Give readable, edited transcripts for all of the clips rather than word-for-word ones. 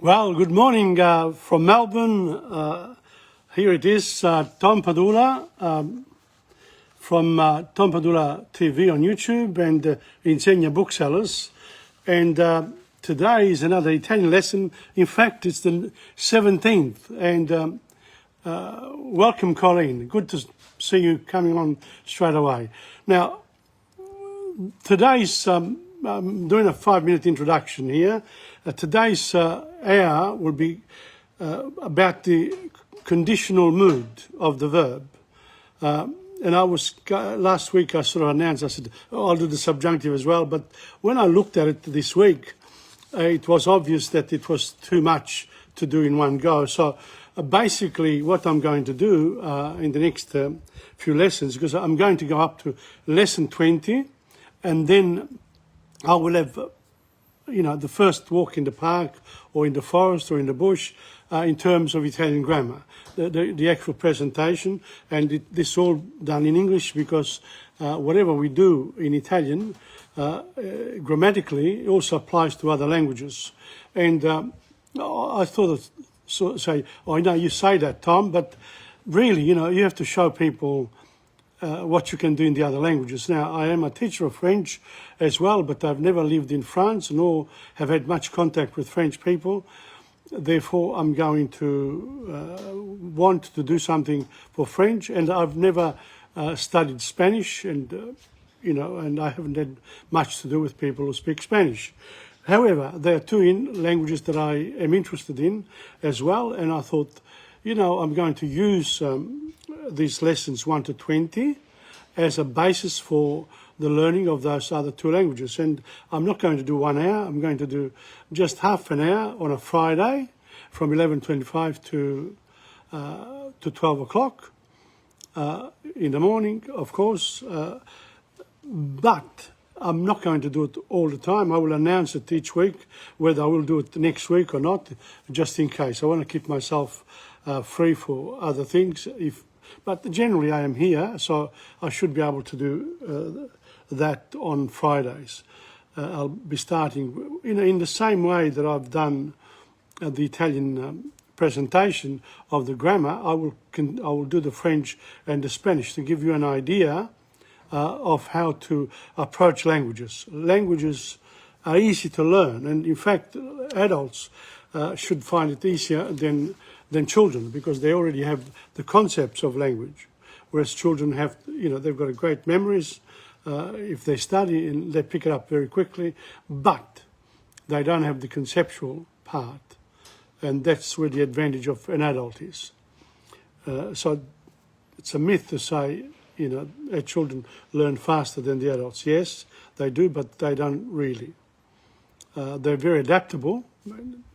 Well, good morning from Melbourne. Here it is, Tom Padula from TomPadulaTV on YouTube and Insegna Booksellers. And today is another Italian lesson. In fact, it's the 17th. And welcome, Colleen. Good to see you coming on straight away. Now, today's I'm doing a 5-minute introduction here. Today's hour will be about the conditional mood of the verb. And I was, last week I sort of announced, I said, I'll do the subjunctive as well. But when I looked at it this week, it was obvious that it was too much to do in one go. So basically what I'm going to do in the next few lessons, because I'm going to go up to lesson 20, and then I will have, the first walk in the park or in the forest or in the bush in terms of Italian grammar, the actual presentation, and this all done in English because whatever we do in Italian, grammatically, also applies to other languages. And I thought, you say that, Tom, but really, you have to show people what you can do in the other languages. Now, I am a teacher of French as well, but I've never lived in France nor have had much contact with French people. Therefore, I'm going to want to do something for French, and I've never studied Spanish, and and I haven't had much to do with people who speak Spanish. However, there are two languages that I am interested in as well, and I thought, I'm going to use these lessons 1 to 20 as a basis for the learning of those other two languages. And I'm not going to do 1 hour. I'm going to do just half an hour on a Friday from 11:25 to 12 o'clock in the morning, of course. But I'm not going to do it all the time. I will announce it each week, whether I will do it next week or not, just in case. I want to keep myself free for other things. But generally I am here, so I should be able to do that on Fridays. I'll be starting in the same way that I've done the Italian presentation of the grammar. I will do the French and the Spanish to give you an idea of how to approach languages. Languages are easy to learn, and in fact, adults should find it easier than children, because they already have the concepts of language, whereas children have, they've got great memories if they study and they pick it up very quickly, but they don't have the conceptual part, and that's where the advantage of an adult is. So it's a myth to say, children learn faster than the adults. Yes, they do, but they don't really. They're very adaptable.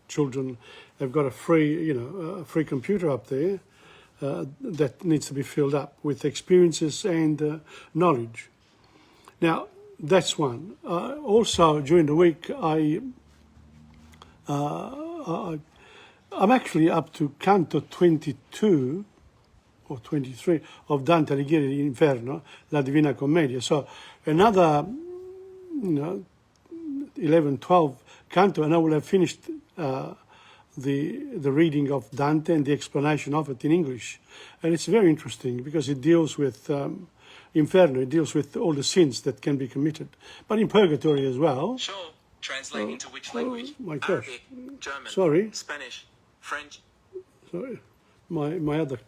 Children have got a free computer up there that needs to be filled up with experiences and knowledge. Now, that's one. Also, during the week, I'm actually up to Canto 22 or 23 of Dante Alighieri Inferno, La Divina Commedia. So another, 11, 12 canto, and I will have finished the reading of Dante and the explanation of it in English. And it's very interesting because it deals with Inferno, it deals with all the sins that can be committed. But in Purgatory as well. Sure. Translate into which language? My gosh. Arabic, German, Sorry. Spanish, French. Sorry. My other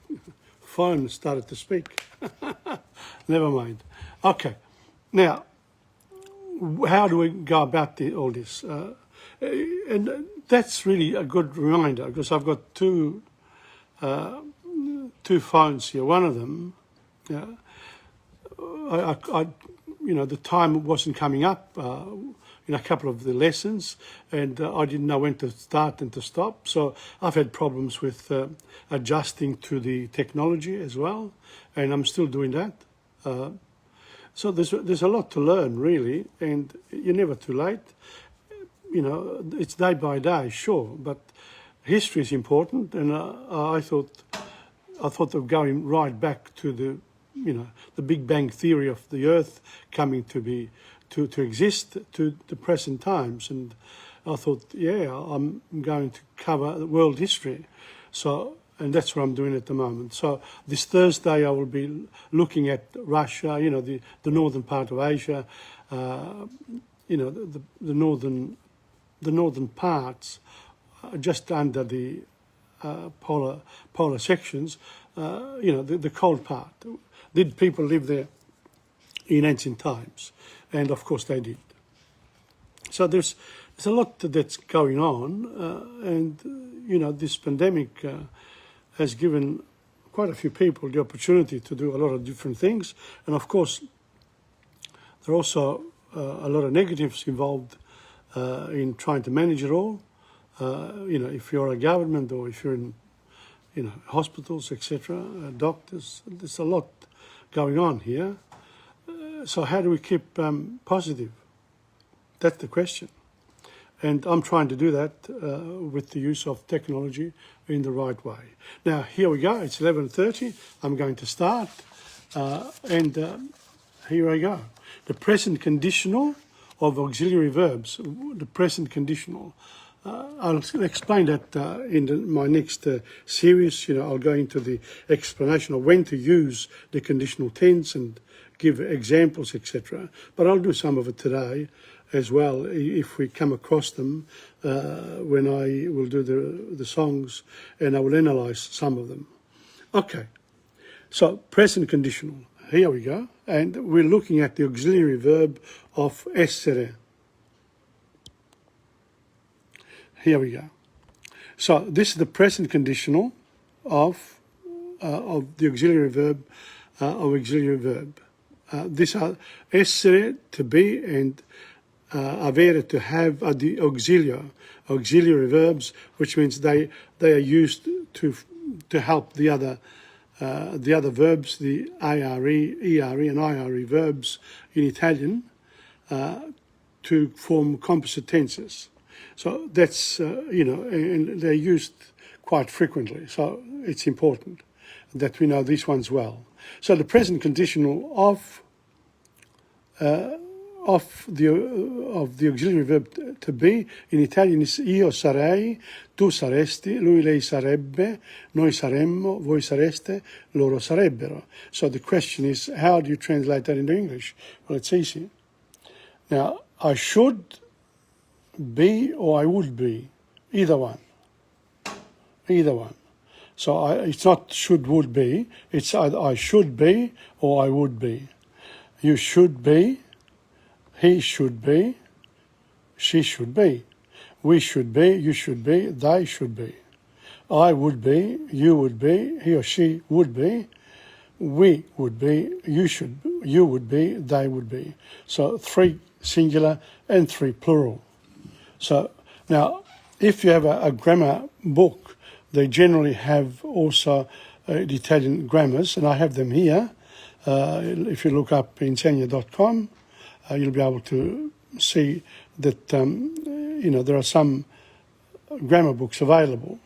phone started to speak. Never mind. Okay. Now, how do we go about all this? And that's really a good reminder, because I've got two phones here. One of them, the time wasn't coming up in a couple of the lessons, and I didn't know when to start and to stop. So I've had problems with adjusting to the technology as well, and I'm still doing that. So there's a lot to learn, really, and you're never too late. It's day by day, sure, but history is important, and I thought of going right back to the Big Bang theory of the Earth coming to exist to the present times, and I thought, yeah, I'm going to cover world history. So, and that's what I'm doing at the moment. So this Thursday I will be looking at Russia, you know, the northern part of Asia, you know, the northern parts, just under the polar sections, you know, the cold part. Did people live there in ancient times? And of course they did. So there's a lot that's going on, and you know, this pandemic has given quite a few people the opportunity to do a lot of different things, and of course there are also a lot of negatives involved in trying to manage it all. You know, if you're a government or if you're in, you know, hospitals, etc., doctors, there's a lot going on here. So how do we keep positive? That's the question. And I'm trying to do that with the use of technology in the right way. Now, here we go. It's 11:30. I'm going to start. And here I go. The present conditional of auxiliary verbs. The present conditional. I'll explain that in my next series. You know, I'll go into the explanation of when to use the conditional tense and give examples, etc. But I'll do some of it today as well, if we come across them, when I will do the songs, and I will analyse some of them. Okay, so present conditional. Here we go. And we're looking at the auxiliary verb of essere. Here we go. So this is the present conditional of the auxiliary verb, These are essere, to be, and avere, to have, are the auxiliary verbs, which means they are used to help the other verbs, the are, ere, and ire verbs in Italian, to form composite tenses. So that's you know, and they're used quite frequently. So it's important that we know these ones well. So the present conditional of the auxiliary verb to be in Italian is io sarei, tu saresti, lui lei sarebbe, noi saremmo, voi sareste, loro sarebbero. So the question is, how do you translate that into English? Well, it's easy. Now, I should be or I would be, either one. Either one. So it's not should, would be, it's either I should be or I would be. You should be, he should be, she should be, we should be, you should be, they should be. I would be, you would be, he or she would be, we would be, you would be, they would be. So 3 singular and 3 plural. So now, if you have a grammar book, they generally have also the Italian grammars, and I have them here. If you look up Insegna.com, you'll be able to see that you know, there are some grammar books available.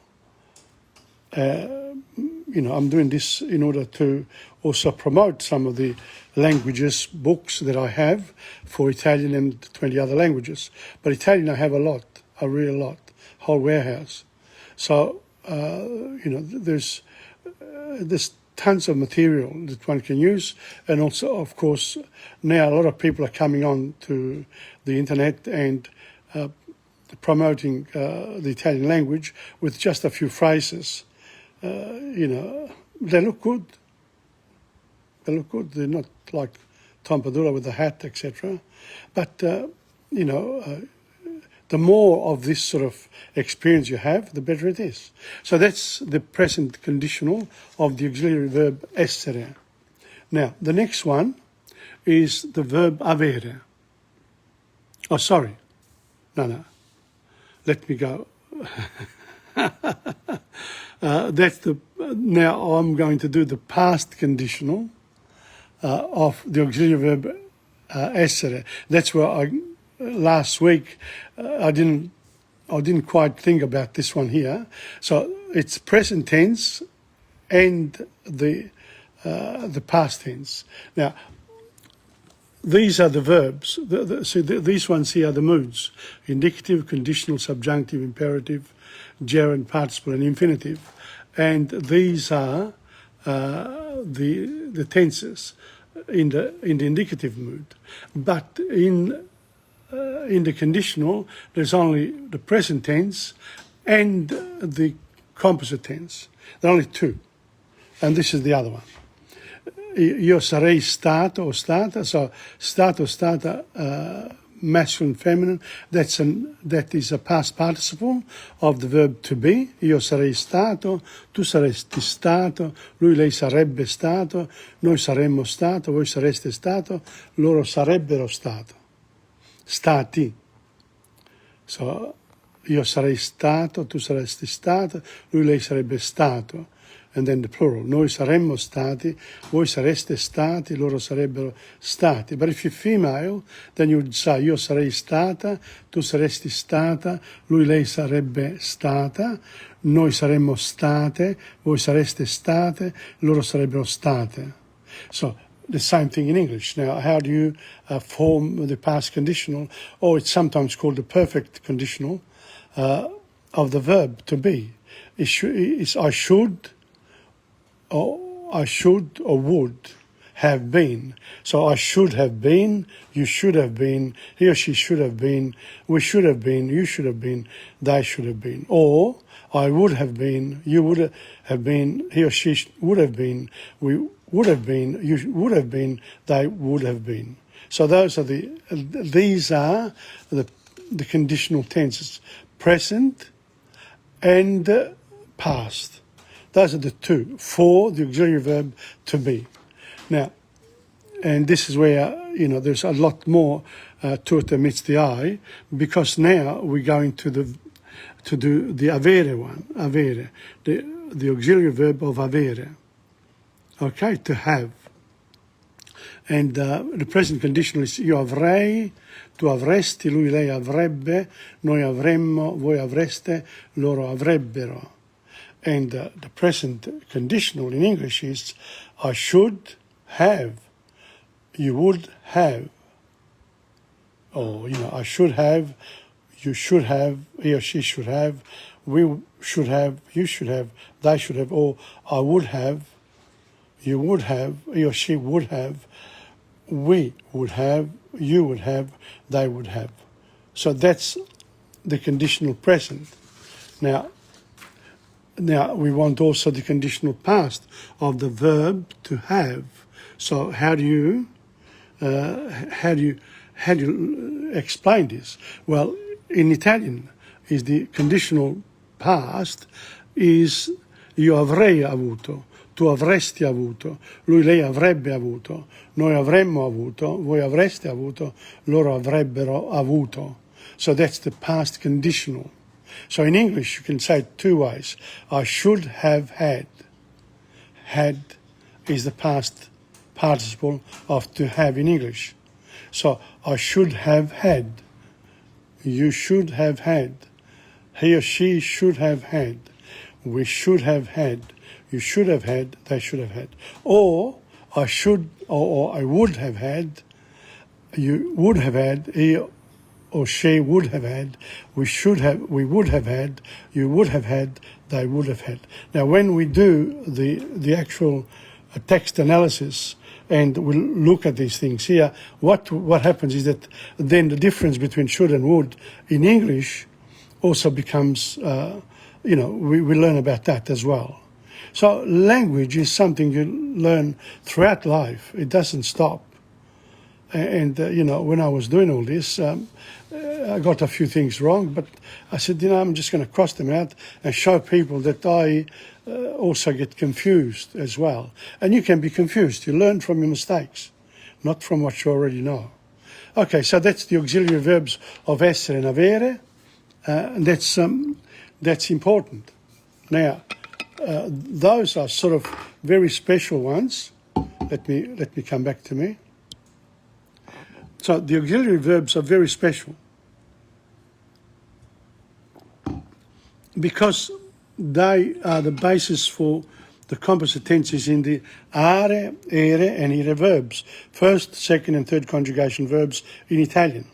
You know, I'm doing this in order to also promote some of the languages books that I have for Italian and 20 other languages. But Italian I have a lot, a real lot, whole warehouse. So you know, there's tons of material that one can use, and also, of course, now a lot of people are coming on to the internet and promoting the Italian language with just a few phrases. You know, they look good. They look good. They're not like TomPadula with the hat, etc. But you know, the more of this sort of experience you have, the better it is. So that's the present conditional of the auxiliary verb essere. Now, the next one is the verb avere. Oh, sorry. No. Let me go. Now I'm going to do the past conditional of the auxiliary verb essere. That's where last week I didn't quite think about this one here. So it's present tense and the past tense. Now, these are the verbs. These ones here are the moods: indicative, conditional, subjunctive, imperative, gerund, participle, and infinitive. And these are the tenses in the indicative mood. But in the conditional, there's only the present tense and the composite tense. There are only two, and this is the other one. Io sarei stato o stata, so stato, stata, masculine, feminine, that is a past participle of the verb to be. Io sarei stato, tu saresti stato, lui, lei sarebbe stato, noi saremmo stato, voi sareste stato, loro sarebbero stati. So, io sarei stato, tu saresti stato, lui, lei sarebbe stato. And then the plural, noi saremmo stati, voi sareste stati, loro sarebbero stati. But if you're female, then you would say, io sarei stata, tu saresti stata, lui, lei sarebbe stata, noi saremmo state, voi sareste state, loro sarebbero state. So, the same thing in English. Now, how do you form the past conditional, or it's sometimes called the perfect conditional, of the verb to be? It's I should, or would have been. So I should have been, you should have been, he or she should have been, we should have been, you should have been, they should have been. Or I would have been, you would have been, he or she would have been, we would have been, you would have been, they would have been. So these are the conditional tenses, present and past. Those are the two for the auxiliary verb to be. Now, and this is where, there's a lot more to it than meets the eye, because now we're going to do the avere one, avere, the auxiliary verb of avere. Okay, to have. And the present conditional is io avrei, tu avresti, lui, lei avrebbe, noi avremmo, voi avreste, loro avrebbero. And the present conditional in English is I should have, you would have, or, I should have, you should have, he or she should have, we should have, you should have, they should have, or I would have, you would have, he or she would have, we would have, you would have, they would have. So that's the conditional present. Now we want also the conditional past of the verb to have. So how do you explain this? Well, in Italian, is the conditional past is io avrei avuto, tu avresti avuto, lui, lei avrebbe avuto, noi avremmo avuto, voi avreste avuto, loro avrebbero avuto. So that's the past conditional. So in English, you can say it two ways. I should have had. Had is the past participle of to have in English. So I should have had. You should have had. He or she should have had. We should have had. You should have had. They should have had. Or I should, or I would have had. You would have had. He or she would have had, we would have had, you would have had, they would have had. Now, when we do the actual text analysis and we look at these things here, what happens is that then the difference between should and would in English also becomes, we learn about that as well. So language is something you learn throughout life. It doesn't stop. And, when I was doing all this, I got a few things wrong, but I said, I'm just going to cross them out and show people that I also get confused as well. And you can be confused. You learn from your mistakes, not from what you already know. Okay, so that's the auxiliary verbs of essere and avere. And that's important. Now, those are sort of very special ones. Let me come back to me. So the auxiliary verbs are very special because they are the basis for the composite tense is in the are, ere and ire verbs. First, second and third conjugation verbs in Italian.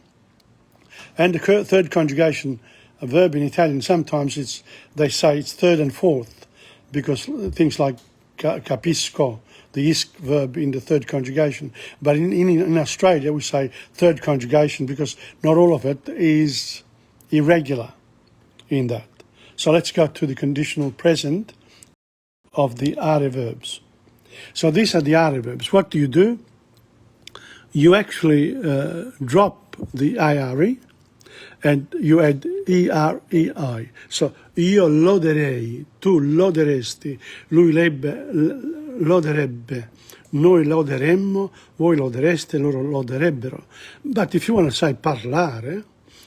And the third conjugation verb in Italian, sometimes they say it's third and fourth, because things like capisco, the isk verb in the third conjugation. But in Australia, we say third conjugation because not all of it is irregular in that. So let's go to the conditional present of the are verbs. So these are the are verbs. What do? You actually drop the IRE and you add EREI. So io loderei, tu loderesti, lui loderebbe, noi loderemmo, voi lodereste, loro loderebbero. But if you want to say parlare,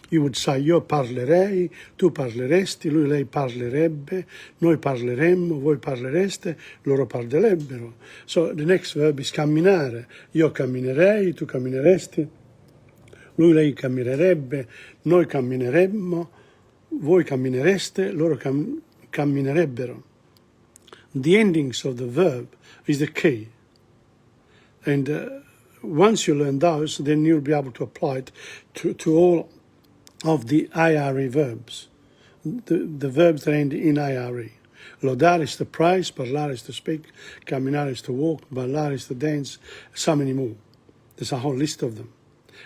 you would say io parlerei, tu parleresti, lui lei parlerebbe, noi parleremmo, voi parlereste, loro parlerebbero. So the next verb is camminare. Io camminerei, tu cammineresti, lui lei camminerebbe, noi cammineremmo, voi camminereste, loro camminerebbero. The endings of the verb is the key. And once you learn those, then you'll be able to apply it to all of the IRE verbs, the verbs that end in IRE. Lodare is to praise, parlare is to speak, camminare is to walk, ballare is to dance, so many more. There's a whole list of them.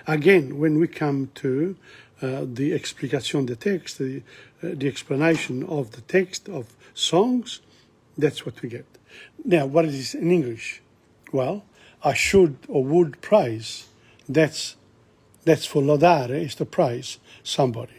Again, when we come to the explication de texte, the explanation of the text of songs, that's what we get. Now, what is in English? Well, I should or would praise. That's for lodare, is to praise somebody.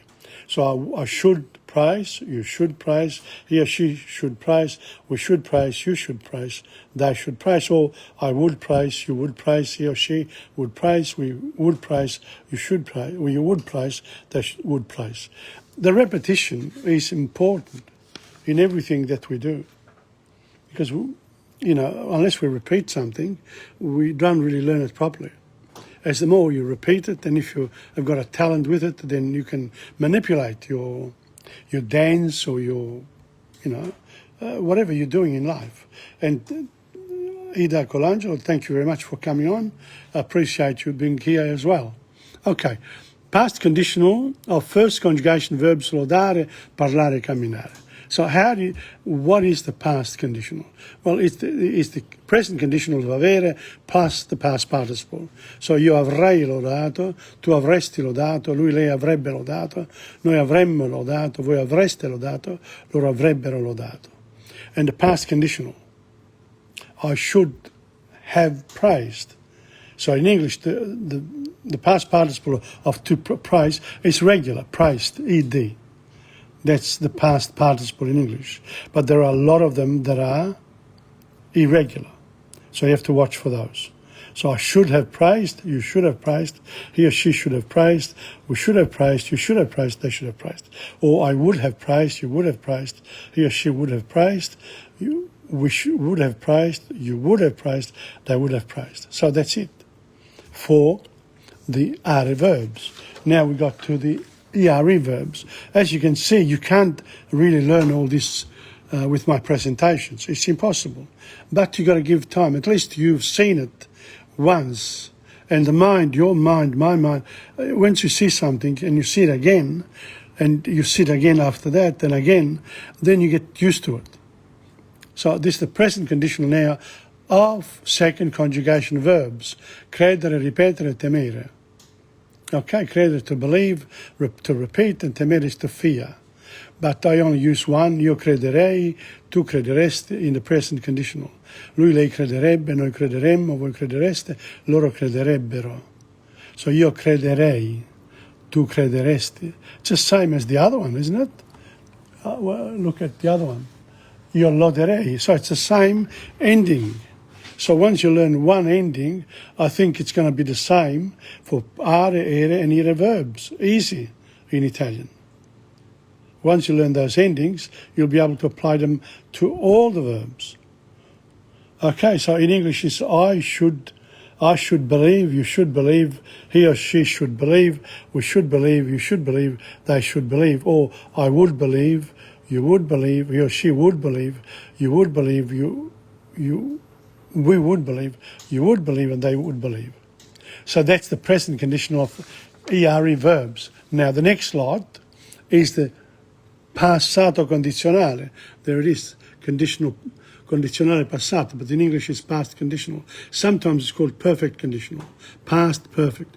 So I should praise, you should praise, he or she should praise, we should praise, you should praise, they should praise, or I would praise, you would praise, he or she would praise, we would praise, you should praise, or you would praise, they would praise. The repetition is important in everything that we do, because, unless we repeat something, we don't really learn it properly. As the more you repeat it, and if you have got a talent with it, then you can manipulate your dance or your, whatever you're doing in life. And Ida Colangelo, thank you very much for coming on. I appreciate you being here as well. Okay, past conditional of first conjugation verbs lodare, parlare, camminare. So what is the past conditional? Well, it's the present conditional of avere plus the past participle. So io avrei lodato, tu avresti lodato, lui, lei avrebbe lodato, noi avremmo lodato, voi avreste lodato, loro avrebbero lodato. And the past conditional, I should have praised. So in English, the past participle of to praise is regular, praised, ed. That's the past participle in English. But there are a lot of them that are irregular. So you have to watch for those. So I should have praised, you should have praised, he or she should have praised, we should have praised, you should have praised, they should have praised. Or I would have praised, you would have praised, he or she would have praised, would have praised, you would have praised, they would have praised. So that's it for the are verbs. Now we got to the ERE verbs. As you can see, you can't really learn all this with my presentations. It's impossible. But you got to give time. At least you've seen it once. And the mind, your mind, my mind, once you see something and you see it again, and you see it again after that, and again, then you get used to it. So this is the present conditional now of second conjugation verbs. Credere, ripetere, temere. Okay, credere to believe, to repeat, and temere is to fear. But I only use one, io crederei, tu crederesti, in the present conditional. Lui, lei crederebbe, noi crederemmo, voi credereste, loro crederebbero. So io crederei, tu crederesti. It's the same as the other one, isn't it? Well, look at the other one. Io loderei. So it's the same ending. So once you learn one ending, I think it's going to be the same for are, ere, and ire verbs. Easy in Italian. Once you learn those endings, you'll be able to apply them to all the verbs. Okay, so in English it's I should believe, you should believe, he or she should believe, we should believe, you should believe, they should believe, or I would believe, you would believe, he or she would believe, you would believe, we would believe, you would believe, and they would believe. So that's the present conditional of ERE verbs. Now the next lot is the passato condizionale. There it is, condizionale passato, but in English it's past conditional. Sometimes it's called perfect conditional, past perfect.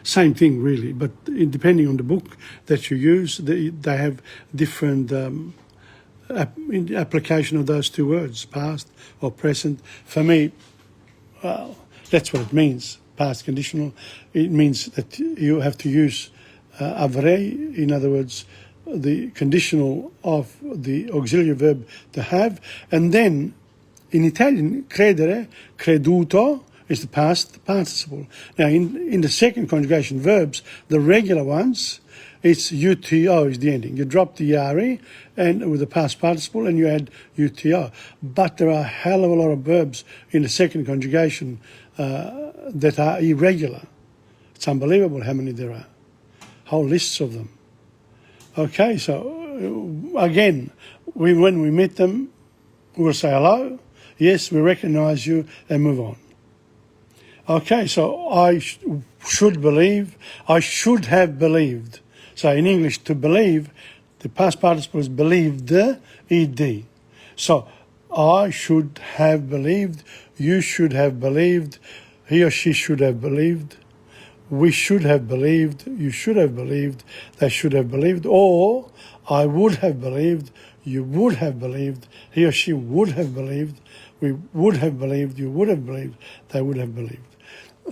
Same thing really, but depending on the book that you use, they have different application of those two words, past or present. For me, well, that's what it means, past conditional. It means that you have to use avrei, in other words, the conditional of the auxiliary verb to have, and then in Italian, credere, creduto, is the past participle. Now, in the second conjugation verbs, the regular ones, it's UTO is the ending. You drop the ERE and with the past participle and you add UTO. But there are a hell of a lot of verbs in the second conjugation that are irregular. It's unbelievable how many there are. Whole lists of them. Okay, so again, when we meet them, we'll say hello. Yes, we recognize you, and move on. Okay, so I should believe, I should have believed. So in English, to believe, the past participle is believed, ed. So I should have believed, you should have believed, he or she should have believed, we should have believed, you should have believed, they should have believed, or I would have believed, you would have believed, he or she would have believed, we would have believed, you would have believed, they would have believed.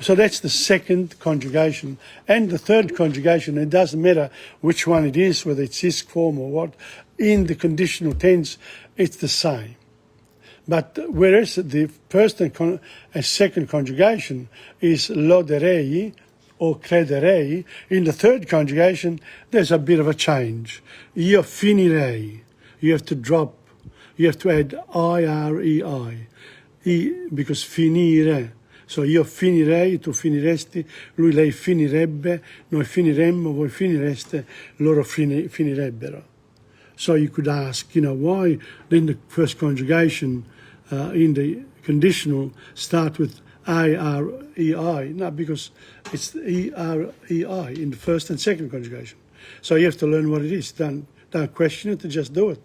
So that's the second conjugation. And the third conjugation, it doesn't matter which one it is, whether it's ISC form or what, in the conditional tense, it's the same. But whereas the first and second conjugation is loderei or crederei, in the third conjugation, there's a bit of a change. Io finirei. You have to drop, you have to add I-R-E-I, because finire. So io finirei, tu finiresti, lui, lei finirebbe, noi finiremmo, voi finireste, loro finirebbero. So you could ask, why in the first conjugation, in the conditional, start with I-R-E-I? No, because it's E-R-E-I in the first and second conjugation. So you have to learn what it is. Don't question it, just do it.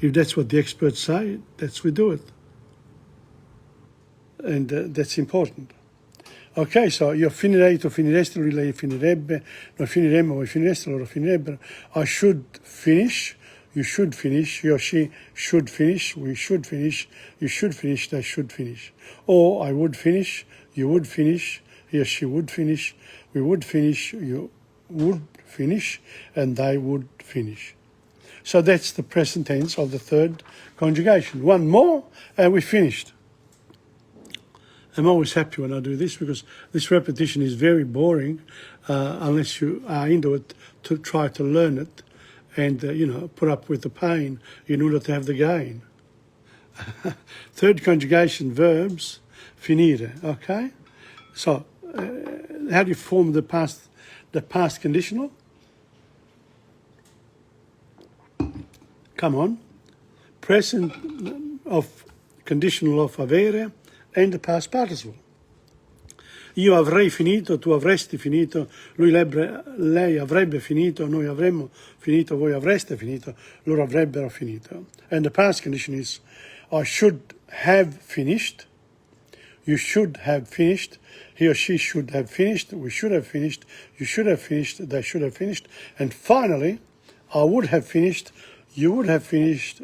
If that's what the experts say, that's we do it. And that's important. Okay, so io finirei, tu finiresti, lui, lei finirebbe, noi finiremmo, voi finireste, loro finirebbero. I should finish, you should finish, he or she should finish, we should finish, you should finish, they should finish. Or I would finish, you would finish, he or she would finish, we would finish, you would finish, and they would finish. So that's the present tense of the third conjugation. One more, and we finished. I'm always happy when I do this because this repetition is very boring unless you are into it to try to learn it and, put up with the pain in order to have the gain. Third conjugation verbs, finire, okay? So how do you form the past conditional? Come on. Present of conditional of avere and the past participle. Io avrei finito, tu avresti finito, lei avrebbe finito, noi avremmo finito, voi avreste finito, loro avrebbero finito. And the past condition is, I should have finished, you should have finished, he or she should have finished, we should have finished, you should have finished, they should have finished. And finally, I would have finished, you would have finished,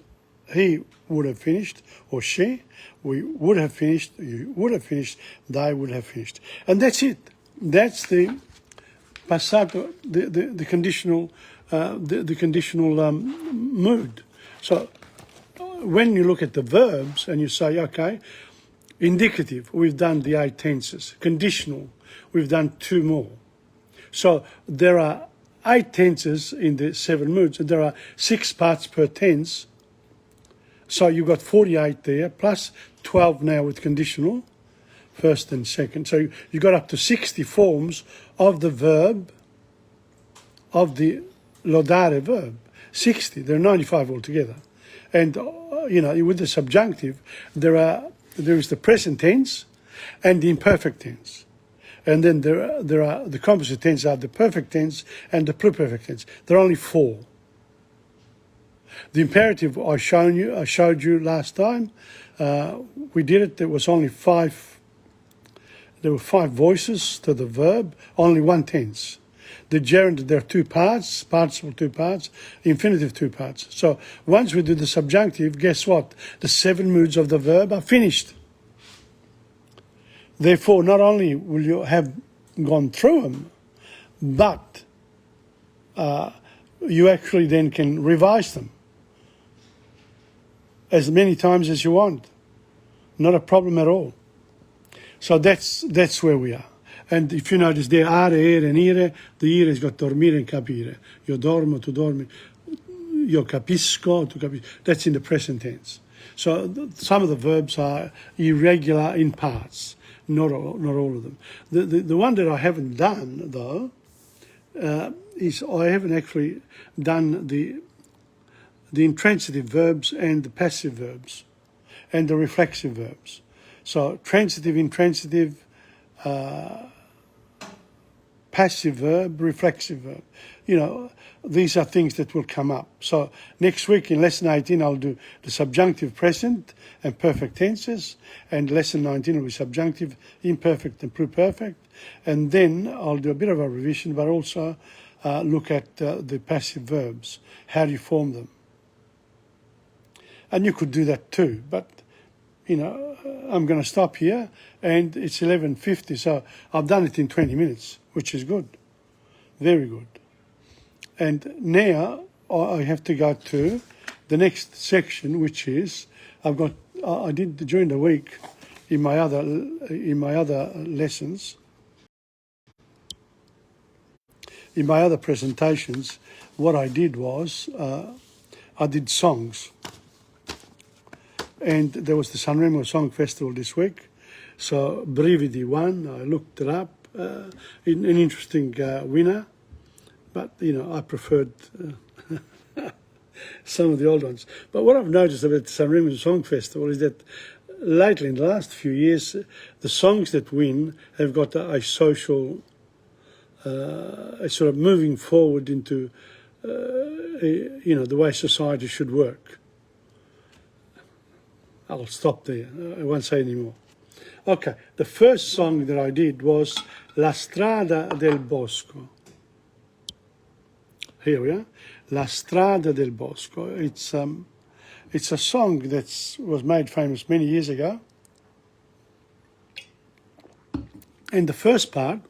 he would have finished, or she, we would have finished, you would have finished, they would have finished. And that's it. That's the passato, the conditional, mood. So when you look at the verbs and you say, okay, indicative, we've done the 8 tenses. Conditional, we've done 2 more. So there are 8 tenses in the 7 moods, and there are 6 parts per tense. So you've got 48 there, plus 12 now with conditional, first and second. So you got up to 60 forms of the verb, of the lodare verb. 60. There are 95 altogether. And, with the subjunctive, there is the present tense and the imperfect tense. And then there are the composite tense are the perfect tense and the pluperfect tense. There are only 4. The imperative I showed you last time. We did it. There was only 5. There were 5 voices to the verb, only 1 tense. The gerund, there are 2 parts, participle 2 parts, infinitive 2 parts. So once we do the subjunctive, guess what? The 7 moods of the verb are finished. Therefore, not only will you have gone through them, but you actually then can revise them as many times as you want. Not a problem at all. So that's where we are. And if you notice there, are, and ire, the ire has got dormire and capire. Io dormo, tu dormi. Io capisco, tu capisci. That's in the present tense. So some of the verbs are irregular in parts. Not all of them. The one that I haven't done, though, is I haven't actually done the intransitive verbs and the passive verbs and the reflexive verbs. So transitive, intransitive, passive verb, reflexive verb. These are things that will come up. So next week in lesson 18, I'll do the subjunctive present and perfect tenses, and lesson 19 will be subjunctive, imperfect and pluperfect. And then I'll do a bit of a revision, but also look at the passive verbs. How do you form them? And you could do that too, but I'm going to stop here, and it's 11:50, so I've done it in 20 minutes, which is good, very good. And now I have to go to the next section, which is I did during the week in my other lessons, in my other presentations. What I did was I did songs. And there was the Sanremo Song Festival this week. So Brividi won. I looked it up. An interesting winner. But, I preferred some of the old ones. But what I've noticed about the Sanremo Song Festival is that lately, in the last few years, the songs that win have got a social, a sort of moving forward into, the way society should work. I'll stop there. I won't say any more. Okay, the first song that I did was La Strada del Bosco. Here we are. La Strada del Bosco. It's a song that was made famous many years ago. And the first part,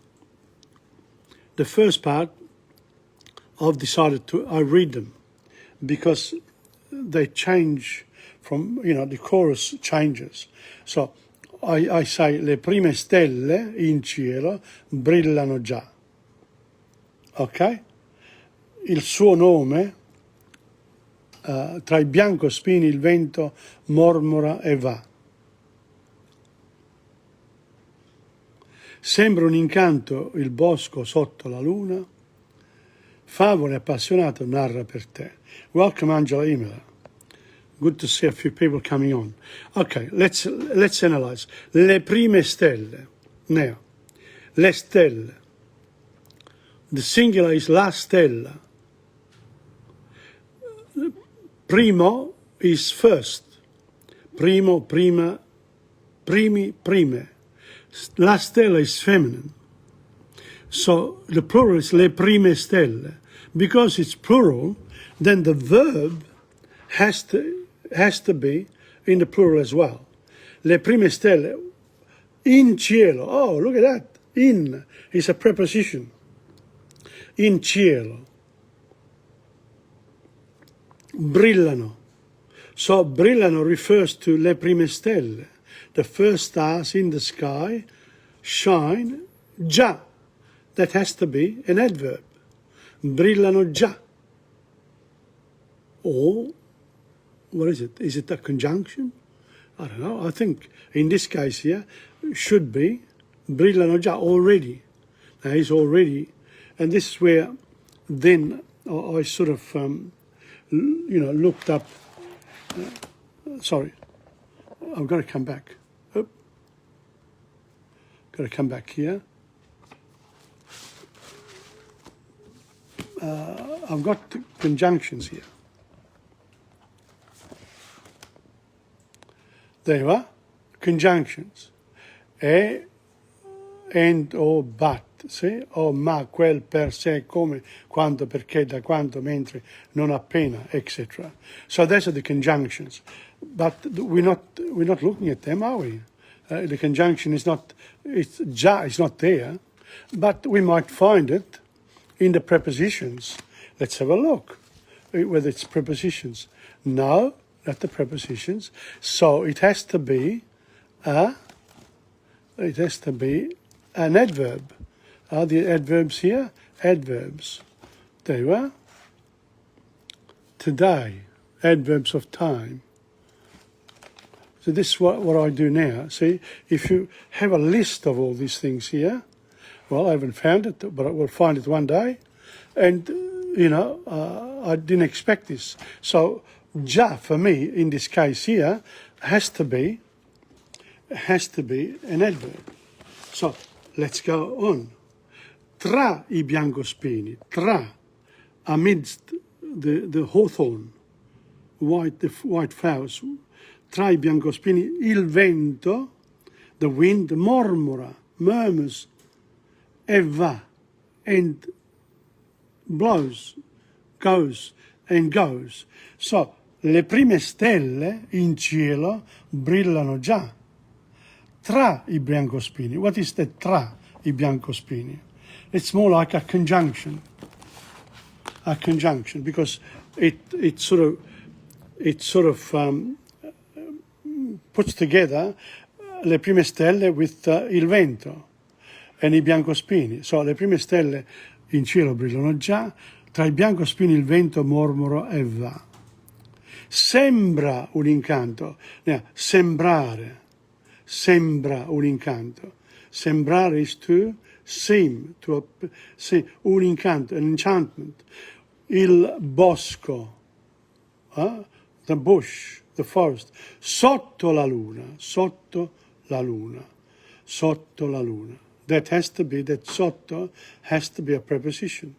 I've decided I read them because they change from, the chorus changes. So I say, le prime stelle in cielo brillano già. Ok? Il suo nome, tra i biancospini il vento mormora e va. Sembra un incanto il bosco sotto la luna, favole appassionato narra per te. Welcome, Angela Imela. Good to see a few people coming on. Okay, let's analyze. Le prime stelle. Now, le stelle. The singular is la stella. Primo is first. Primo, prima, primi, prime. La stella is feminine. So the plural is le prime stelle. Because it's plural, then the verb has to be in the plural as well. Le prime stelle in cielo. Oh, look at that. In is a preposition. In cielo. Brillano. So brillano refers to le prime stelle. The first stars in the sky shine già. That has to be an adverb. Brillano già. Or, what is it? Is it a conjunction? I don't know. I think in this case here, should be brillano già, already. Now he's already, and this is where then I sort of looked up. Sorry, I've got to come back. Oop. Got to come back here. I've got conjunctions here. There you are, conjunctions. E, and, o, but, sì? O, ma, quel, per, se, come, quando, perché, da quanto, mentre, non appena, etc. So those are the conjunctions. But we're not looking at them, are we? The conjunction is not, it's not there, but we might find it in the prepositions. Let's have a look, whether it's prepositions. No, not the prepositions. So it has to be an adverb. Are the adverbs here? Adverbs. There you are. Today, adverbs of time. So this is what I do now. See, if you have a list of all these things here, well, I haven't found it, but I will find it one day. And, I didn't expect this. So, già, for me, in this case here, has to be an adverb. So, let's go on. Tra I biancospini, tra, amidst the hawthorn, the white flowers, tra I biancospini, il vento, the wind, mormora, murmurs, e va, and blows, goes, and goes. So, le prime stelle in cielo brillano già. Tra I biancospini. What is the tra I biancospini? It's more like a conjunction. A conjunction, because it sort of puts together le prime stelle with il vento and I biancospini. So le prime stelle in cielo brillano già, tra I biancospini il vento mormora e va. Sembra un incanto. Sembrare. Sembra un incanto. Sembrare is to seem, un incanto, an enchantment. Il bosco, the bush, the forest, sotto la luna, sotto la luna, sotto la luna. That sotto has to be a preposition.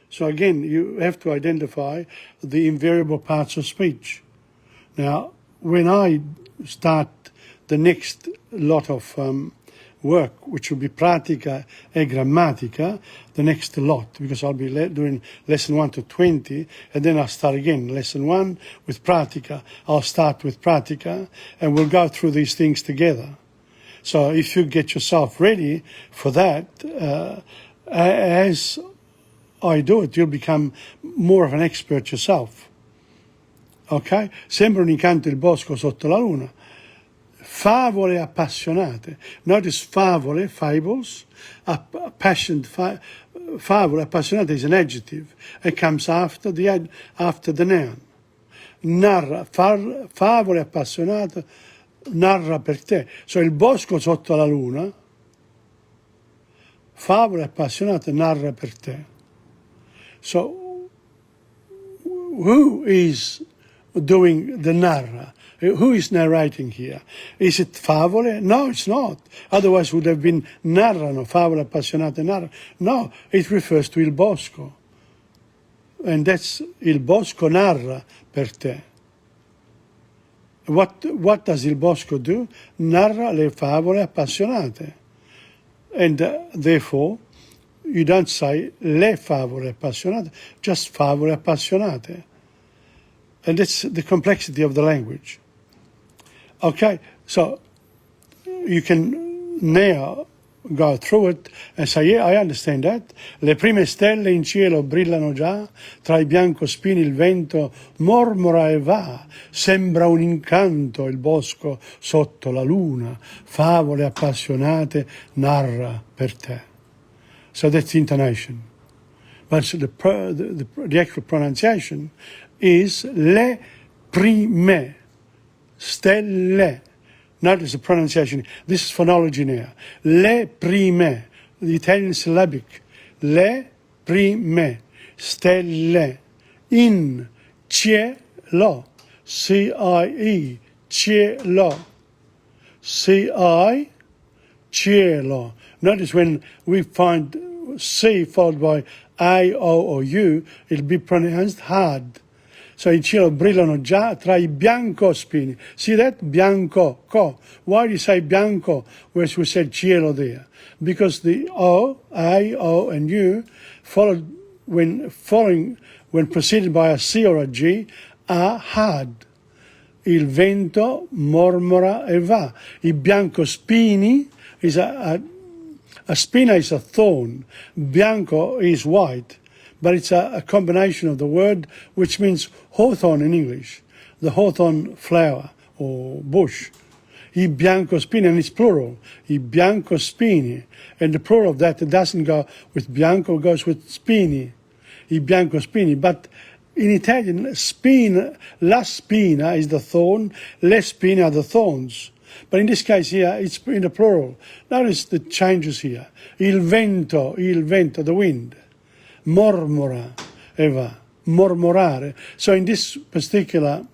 So again, you have to identify the invariable parts of speech. Now, when I start the next lot of work, which will be pratica e grammatica, the next lot, because I'll be doing lesson 1 to 20, and then I'll start again, lesson 1 with pratica. I'll start with pratica, and we'll go through these things together. So if you get yourself ready for that, as I do it, you'll become more of an expert yourself. Ok? Sembra un incanto il bosco sotto la luna. Favole appassionate. Notice favole, fables, favole appassionate is an adjective. It comes after the noun. Narra, favole appassionate, narra per te. So il bosco sotto la luna, favole appassionate, narra per te. So who is doing the narra? Who is narrating here? Is it favole? No, it's not. Otherwise it would have been narrano, favole appassionate narra. No, it refers to il bosco. And that's il bosco narra per te. What does il bosco do? Narra le favole appassionate. And therefore, you don't say le favole appassionate, just favole appassionate. And that's the complexity of the language. Okay, so you can now go through it and say, yeah, I understand that. Le prime stelle in cielo brillano già, tra I biancospini il vento mormora e va, sembra un incanto il bosco sotto la luna, favole appassionate narra per te. So that's the intonation. But the actual pronunciation is le prime stelle. Notice the pronunciation. This is phonology now. Le prime, the Italian syllabic. Le prime stelle in cielo, C-I-E, cielo, C-I, cielo. Notice when we find C followed by A, O or U, it'll be pronounced hard. So i cielo brillano già tra I biancospini. See that? Bianco, co. Why do you say bianco, whereas we said cielo there? Because the O, A, O and U when preceded by a C or a G are hard. Il vento mormora e va. I biancospini is a spina is a thorn. Bianco is white. But it's a combination of the word which means hawthorn in English, the hawthorn flower or bush. I biancospini, and it's plural. I biancospini. And the plural of that doesn't go with bianco, goes with spini. I biancospini. But in Italian, la spina is the thorn, le spine are the thorns. But in this case here, it's in the plural. Notice the changes here. Il vento, the wind. Mormora, Eva, mormorare. So in this particular,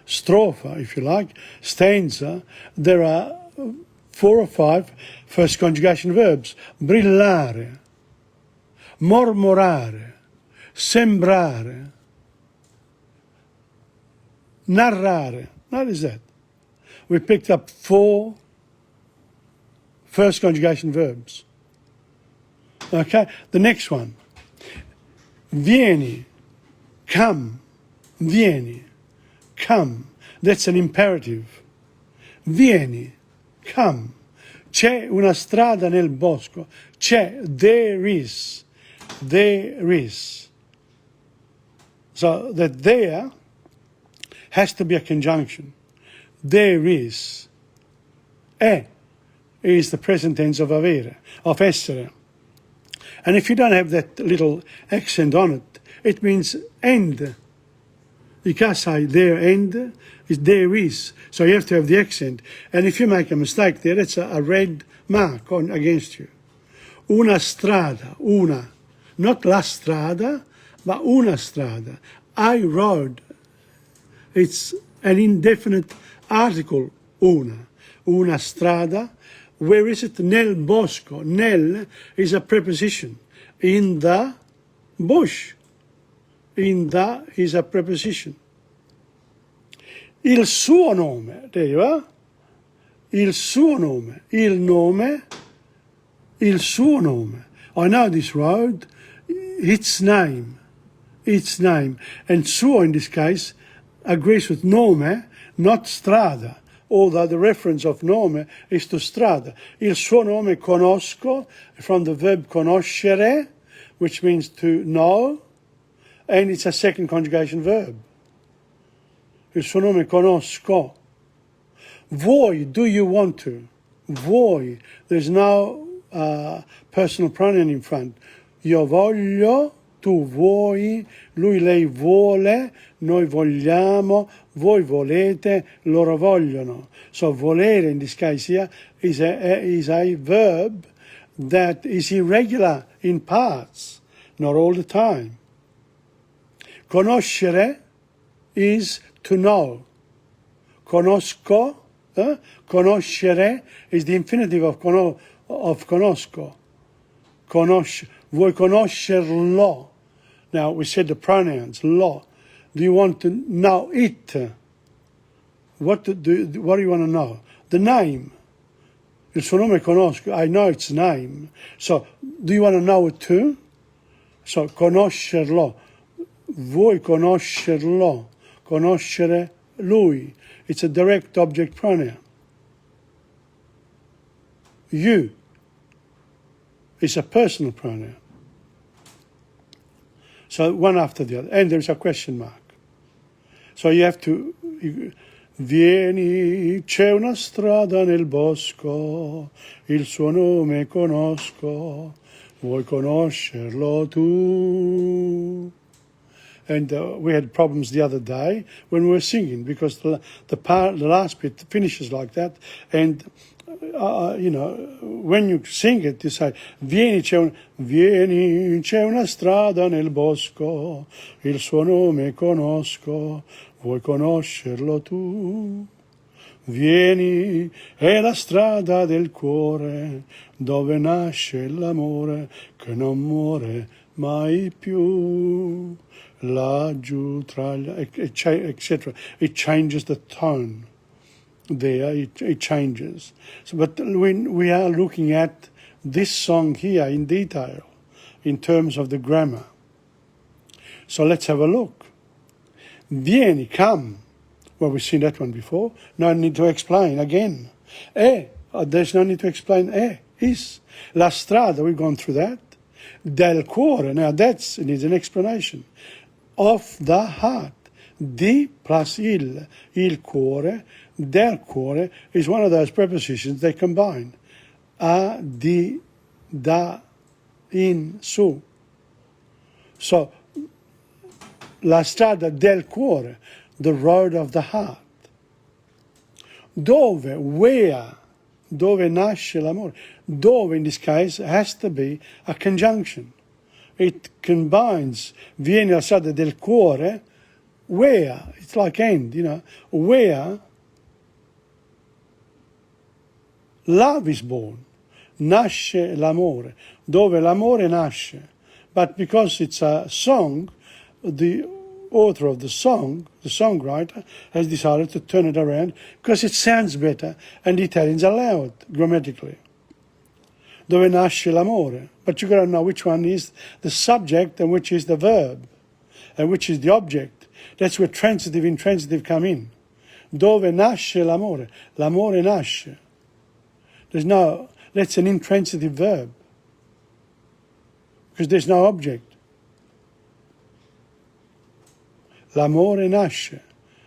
strophe, if you like, stanza, there are 4 or 5 first conjugation verbs. Brillare, mormorare, sembrare, narrare. What is that? We picked up 4 first conjugation verbs. Okay, the next one. Vieni, come, vieni, come. That's an imperative. Vieni, come. C'è una strada nel bosco. C'è, there is. There is. So that there has to be a conjunction. There is. Is the present tense of avere, of essere. And if you don't have that little accent on it, it means end. You can't say there end, it's there is. So you have to have the accent. And if you make a mistake there, it's a red mark against you. Una strada, una. Not la strada, but una strada. I road. It's an indefinite article, una. Una strada. Where is it? Nel bosco. Nel is a preposition. In the bush. In the is a preposition. Il suo nome. There you are. Il suo nome. Il nome. Il suo nome. I know this road. Its name. Its name. And suo in this case agrees with nome, not strada. Although the reference of nome is to strada. Il suo nome conosco, from the verb conoscere, which means to know, and it's a second conjugation verb. Il suo nome conosco. Voi, do you want to? Voi, there's no personal pronoun in front. Io voglio, tu vuoi, lui, lei vuole, noi vogliamo, voi volete, loro vogliono. So volere in this case here is a verb that is irregular in parts, not all the time. Conoscere is to know. Conosco, conoscere is the infinitive of conosco. Vuoi conoscerlo? Now, we said the pronouns, lo. Do you want to know it? What do you want to know? The name. Il suo nome conosco. I know its name. So, do you want to know it too? So, conoscerlo. Vuoi conoscerlo. Conoscere lui. It's a direct object pronoun. You is a personal pronoun. So one after the other. And there's a question mark. So you have to... Vieni, c'è una strada nel bosco, il suo nome conosco, vuoi conoscerlo tu? And we had problems the other day when we were singing, because the last bit finishes like that, and when you sing it, you say, vieni, c'è una strada nel bosco, il suo nome conosco, vuoi conoscerlo tu? Vieni, è la strada del cuore, dove nasce l'amore che non muore mai più. Laggiù tra gli... etc. It changes the tone there, it changes. So, but when we are looking at this song here in detail, in terms of the grammar. So let's have a look. Vieni, come. Well, we've seen that one before. No need to explain again. There's no need to explain. Is. La strada, we've gone through that. Del cuore, now that needs an explanation. Of the heart. Di plus il cuore, del cuore is one of those prepositions they combine. A, di, da, in, su. So, la strada del cuore, the road of the heart. Dove, where, dove nasce l'amore. Dove, in this case, has to be a conjunction. It combines, viene la strada del cuore, where, it's like and, where love is born. Nasce l'amore, dove l'amore nasce. But because it's a song, the author of the song, the songwriter, has decided to turn it around because it sounds better and the Italians allow it grammatically. Dove nasce l'amore. But you've got to know which one is the subject and which is the verb and which is the object. That's where transitive, intransitive come in. Dove nasce l'amore. L'amore nasce. That's an intransitive verb. Because there's no object. L'amore nasce.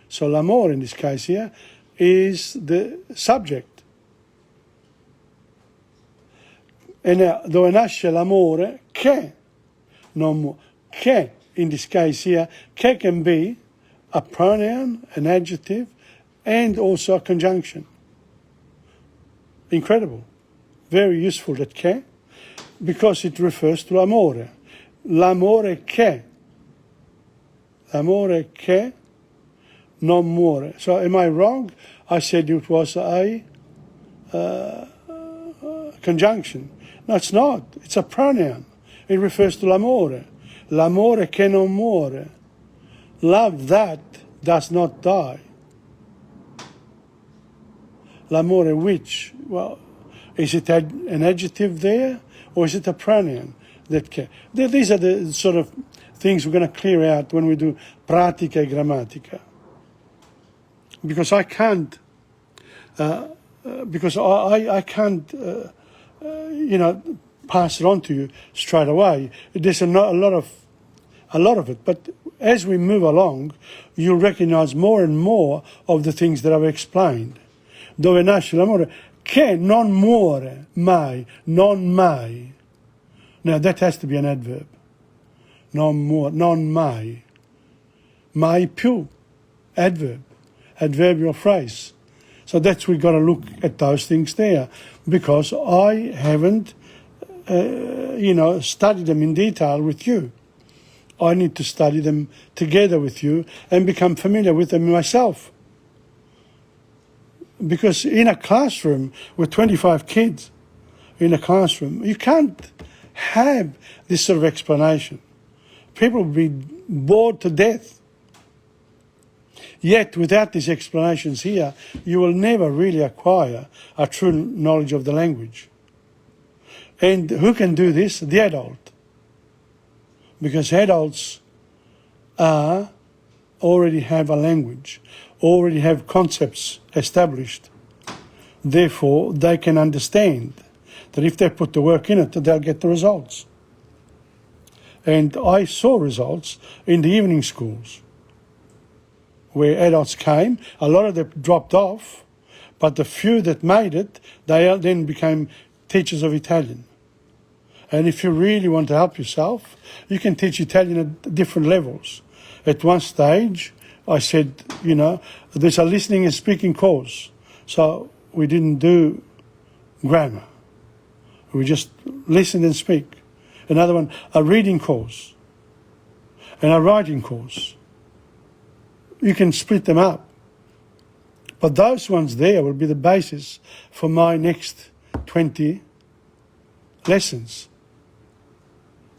So l'amore in this case here is the subject. And now, dove nasce l'amore, che, che in this case here, che can be a pronoun, an adjective, and also a conjunction. Incredible. Very useful that che, because it refers to amore. L'amore che. L'amore che non muore. So am I wrong? I said it was a conjunction. No, it's not. It's a pronoun. It refers to l'amore. L'amore che non muore. Love that does not die. L'amore which, well, is it an adjective there or is it a pronoun? These are the sort of things we're going to clear out when we do pratica e grammatica. Because I can't, I can't, pass it on to you straight away. There's a lot of it, but as we move along, you'll recognize more and more of the things that I've explained. Dove nasce l'amore, che non muore mai, non mai. Now that has to be an adverb. Non muore, non mai. Mai più, adverb, adverbial phrase. So that's we've got to look at those things there, because I haven't, studied them in detail with you. I need to study them together with you and become familiar with them myself. Because in a classroom with 25 kids in a classroom, you can't have this sort of explanation. People will be bored to death. Yet, without these explanations here, you will never really acquire a true knowledge of the language. And who can do this? The adult. Because adults already have a language, already have concepts established. Therefore, they can understand that if they put the work in it, they'll get the results. And I saw results in the evening schools where adults came. A lot of them dropped off, but the few that made it, they then became teachers of Italian. And if you really want to help yourself, you can teach Italian at different levels. At one stage, I said, there's a listening and speaking course. So we didn't do grammar. We just listen and speak. Another one, a reading course and a writing course. You can split them up. But those ones there will be the basis for my next 20 lessons.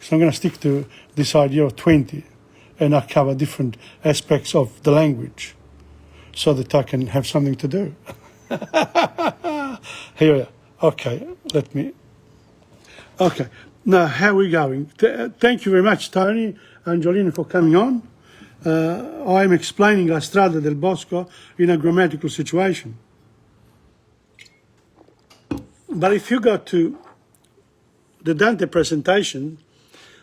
So I'm going to stick to this idea of 20, and I cover different aspects of the language so that I can have something to do. Here we are. Okay, Okay, now how are we going? Thank you very much, Tony and Angelina, for coming on. I'm explaining La Strada del Bosco in a grammatical situation. But if you go to the Dante presentation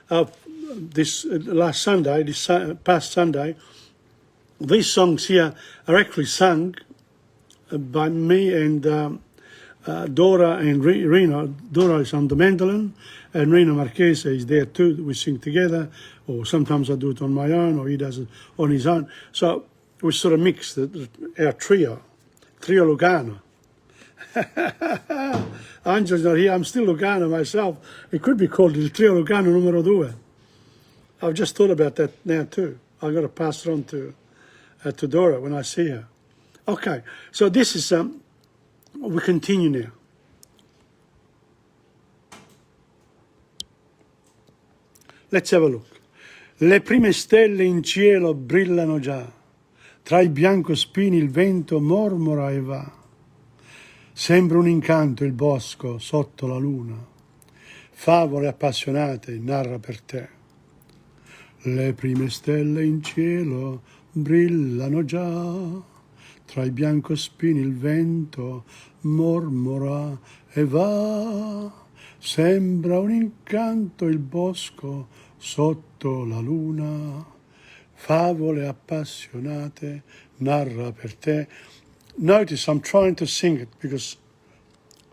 of this last Sunday, past Sunday, these songs here are actually sung by me and Dora and Rino. Dora is on the mandolin, and Rino Marchese is there too. We sing together, or sometimes I do it on my own, or he does it on his own. So we sort of mix our trio Lugano. Angel's not here, I'm still Lugano myself. It could be called il trio Lugano numero 2. I've just thought about that now too. I've got to pass it on to Dora when I see her. Okay, so this is, we continue now. Let's have a look. Le prime stelle in cielo brillano già, tra i biancospini il vento mormora e va. Sembra un incanto il bosco sotto la luna, favole appassionate narra per te. Le prime stelle in cielo brillano già, tra i biancospini il vento mormora e va. Sembra un incanto il bosco sotto la luna, favole appassionate narra per te. Notice I'm trying to sing it because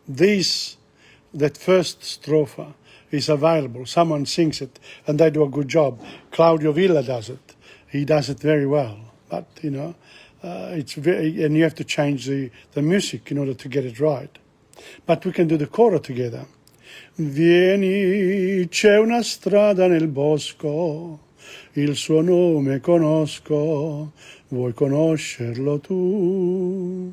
that first strophe is available. Someone sings it and they do a good job. Claudio Villa does it. He does it very well. But, you know, it's very, and you have to change the music in order to get it right. But we can do the coro together. Vieni, c'è una strada nel bosco, il suo nome conosco, vuoi conoscerlo tu?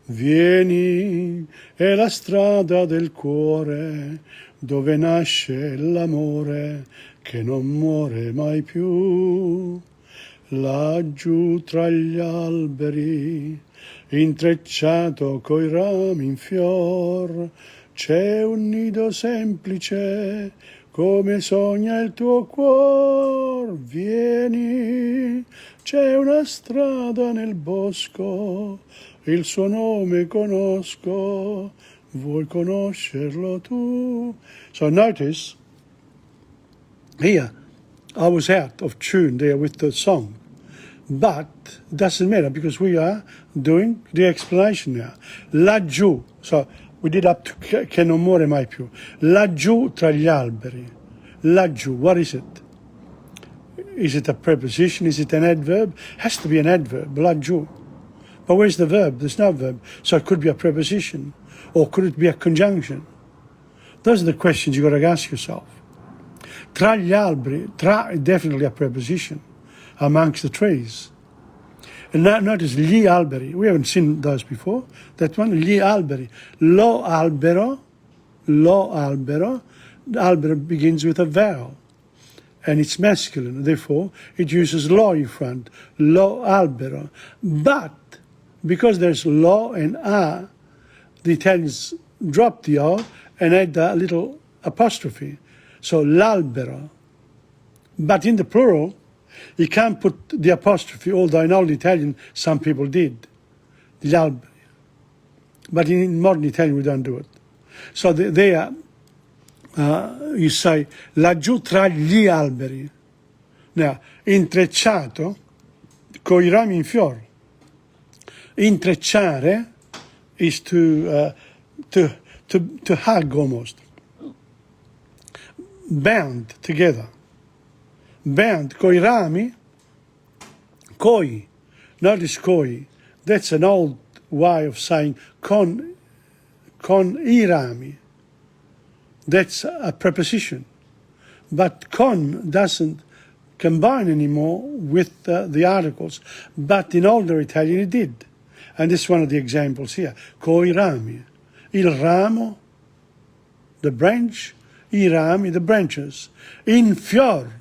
Vieni, è la strada del cuore, dove nasce l'amore che non muore mai più. Laggiù tra gli alberi, intrecciato coi rami in fior, c'è un nido semplice, come sogna il tuo cuor. Vieni, c'è una strada nel bosco, il suo nome conosco, vuoi conoscerlo tu? So notice, here, I was out of tune there with the song. But it doesn't matter because we are doing the explanation now. Laggiù, so we did up to che non muore mai più. Laggiù tra gli alberi. Laggiù, what is it? Is it a preposition? Is it an adverb? Has to be an adverb, laggiù. But where's the verb? There's no verb. So it could be a preposition. Or could it be a conjunction? Those are the questions you've got to ask yourself. Tra gli alberi, tra is definitely a preposition. Amongst the trees. And now notice gli alberi. We haven't seen those before. That one, gli alberi. Lo albero. The albero begins with a vowel. And it's masculine. Therefore, it uses lo in front. Lo albero. But, because there's lo and a, the Italians dropped the o and add a little apostrophe. So l'albero. But in the plural, you can't put the apostrophe, although in old Italian some people did. Gli alberi. But in modern Italian we don't do it. So there you say laggiù tra gli alberi. Now, intrecciato coi rami in fior. Intrecciare is to hug almost. Bound together. Bound coi rami, coi. Notice coi. That's an old way of saying con con I rami. That's a preposition. But con doesn't combine anymore with the articles. But in older Italian it did. And this is one of the examples here. Coi rami. Il ramo, the branch. I rami, the branches. In fior.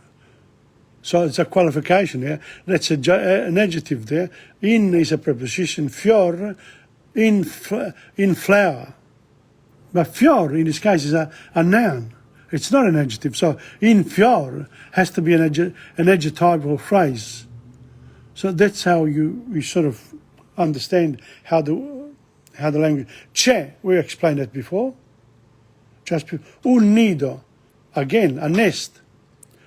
So it's a qualification there. That's an adjective there. In is a preposition. Fior, in flower. But fior, in this case, is a noun. It's not an adjective. So in fior has to be an adjectival phrase. So that's how you sort of understand how the language. C'è, we explained that before. Un nido, again, a nest.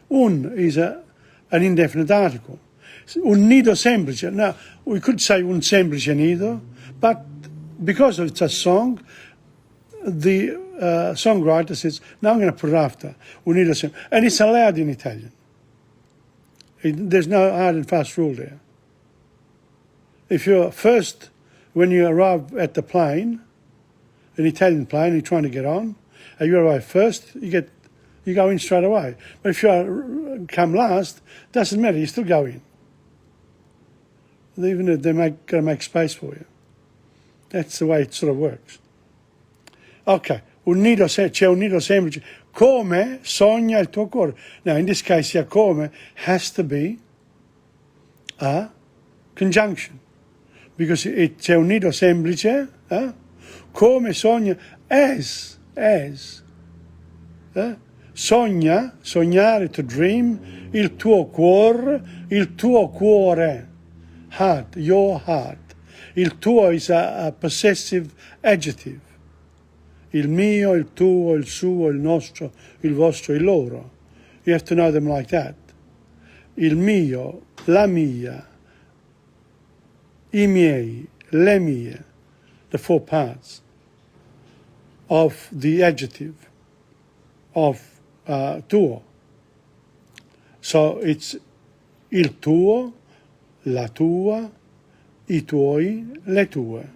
Un is an indefinite article. Un nido semplice. Now, we could say un semplice nido, but because it's a song, the songwriter says, now I'm going to put it after. Un nido semplice. And it's allowed in Italian. There's no hard and fast rule there. If you're first, when you arrive at the plane, an Italian plane, you're trying to get on, and you arrive first, you go in straight away. But if you come last, doesn't matter, you still go in. Even if they're going to make space for you. That's the way it sort of works. Ok, c'è un nido semplice. Come sogna il tuo cuore. Now, in this case here, come has to be a conjunction. Because c'è un nido semplice, come sogna, as. Sogna, sognare, to dream, il tuo cuore, heart, your heart. Il tuo is a possessive adjective. Il mio, il tuo, il suo, il nostro, il vostro, il loro. You have to know them like that. Il mio, la mia, I miei, le mie, the four parts of the adjective of tuo. So it's il tuo, la tua, I tuoi, le tue.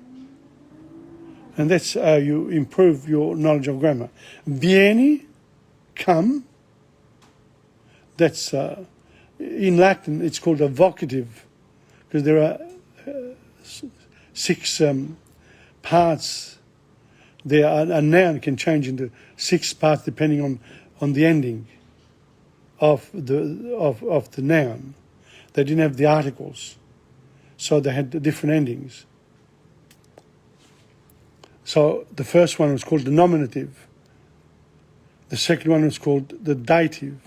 And that's how you improve your knowledge of grammar. Vieni, come. That's, in Latin, it's called a vocative, because there are 6 parts. There a noun can change into 6 parts depending on the ending of the noun. They didn't have the articles, so they had the different endings. So the first one was called the nominative. The second one was called the dative.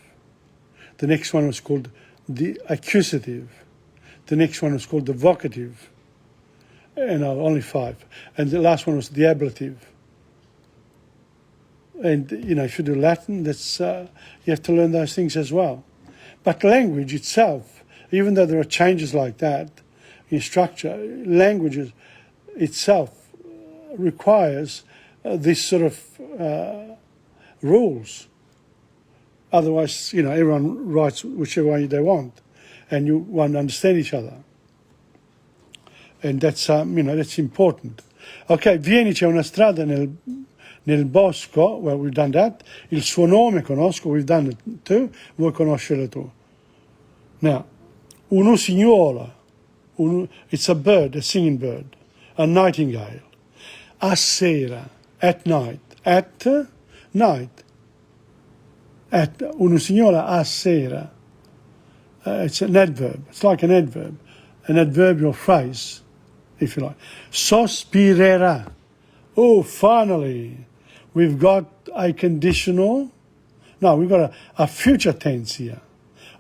The next one was called the accusative. The next one was called the vocative. And only 5. And the last one was the ablative. And, if you do Latin, that's you have to learn those things as well. But language itself, even though there are changes like that in structure, language itself requires this sort of rules. Otherwise, everyone writes whichever way they want, and you won't understand each other. And that's, that's important. Ok, vieni, c'è una strada nel bosco, well, we've done that. Il suo nome conosco, we've done it too. Vuoi conoscerlo tu? Now, un'usignuola, it's a bird, a singing bird, a nightingale. A sera, at night. At night. At un'usignuola a sera. It's an adverb. It's like an adverb. An adverbial phrase, if you like. Sospirerà. Oh, finally, we've got a conditional. No, we've got a future tense here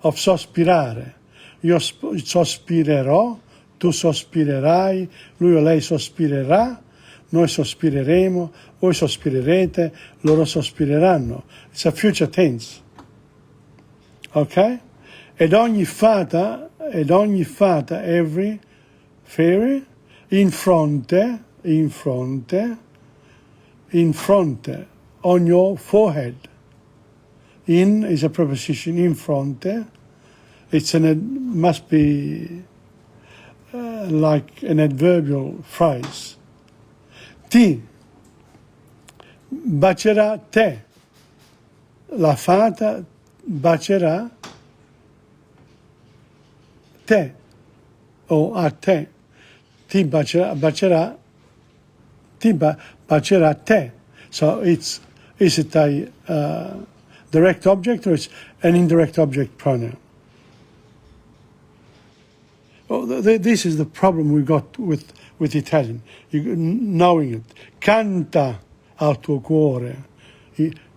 of sospirare. Io sospirerò, tu sospirerai, lui o lei sospirerà, noi sospireremo, voi sospirerete, loro sospireranno. It's a future tense. Ok? Ed ogni fata, every fairy, in fronte, on your forehead. In is a preposition, in fronte. Must be like an adverbial phrase. Ti, bacerà te. La fata bacerà te o a te. Ti bacerà te. So is it a direct object or it's an indirect object pronoun? Oh, this is the problem we got with Italian, knowing it. Canta al tuo cuore.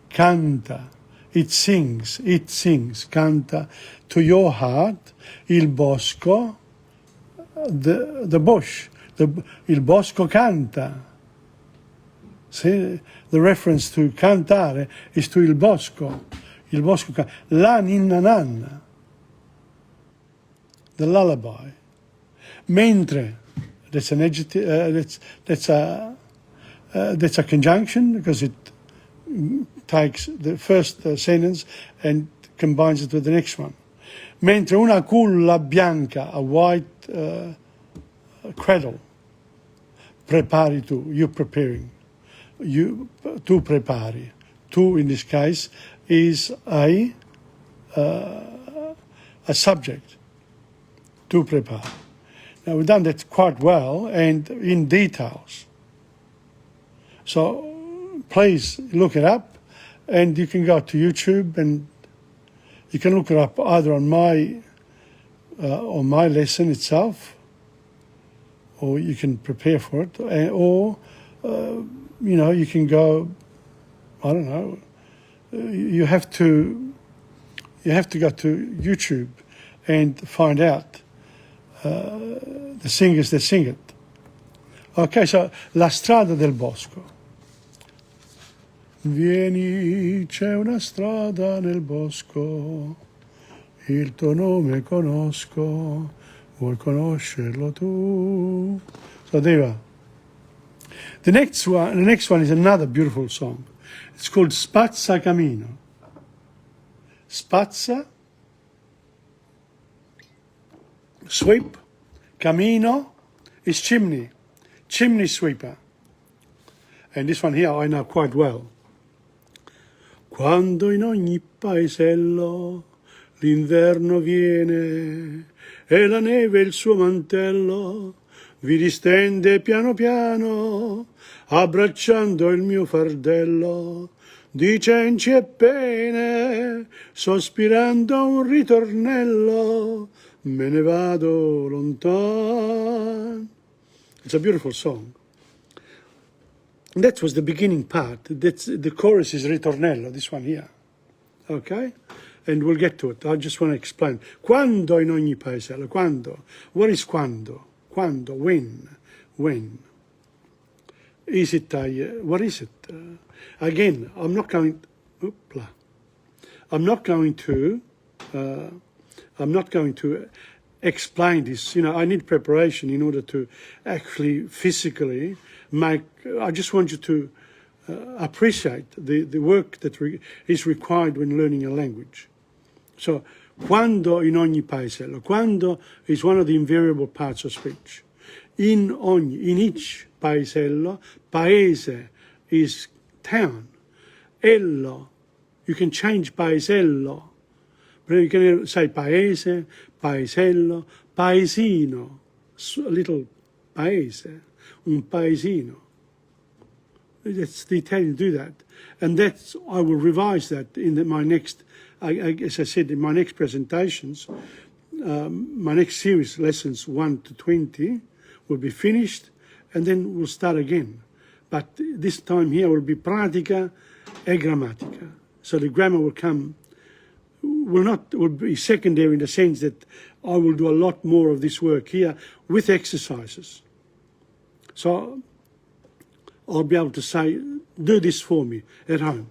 Canta. It sings. Canta to your heart. Il bosco, the bush. Il bosco canta. See, the reference to cantare is to il bosco. Il bosco canta. La ninna nanna. The lullaby. Mentre, that's an adjective. That's a conjunction because it takes the first sentence and combines it with the next one. Mentre una culla bianca, a white cradle, prepari tu, you're preparing. Tu prepari. Tu, in this case, is a subject. Tu prepari. Now, we've done that quite well and in details. So please look it up, and you can go to YouTube and you can look it up either on my lesson itself, or you can prepare for it, or you can go. I don't know. You have to go to YouTube and find out the singers that sing it. Okay, so La strada del bosco. Vieni, c'è una strada nel bosco, il tuo nome conosco, vuoi conoscerlo tu? So there you are. The next one is another beautiful song. It's called Spazza Camino. Spazza, sweep, camino is chimney sweeper. And this one here I know quite well. Quando in ogni paesello l'inverno viene e la neve il suo mantello vi distende piano piano, abbracciando il mio fardello di cenci e pene, sospirando un ritornello, me ne vado lontan. It's a beautiful song. That was the beginning part. The chorus is ritornello, this one here. Okay? And we'll get to it. I just want to explain. Quando in ogni paesello? Quando? What is quando? Quando? When? When? Is it what is it? Again, I'm not going to explain this. I need preparation in order to actually physically make. I just want you to appreciate the work that is required when learning a language. So, quando in ogni paesello. Quando is one of the invariable parts of speech. In each paesello. Paese is town. Ello, you can change paesello. You can say paese, paesello, paesino, a little paese, un paesino. That's the Italians do that. And I will revise that in my next, as I said, in my next presentations, my next series, lessons 1 to 20, will be finished, and then we'll start again. But this time here will be pratica e grammatica. So the grammar will come, will be secondary in the sense that I will do a lot more of this work here with exercises. So I'll be able to say, do this for me at home.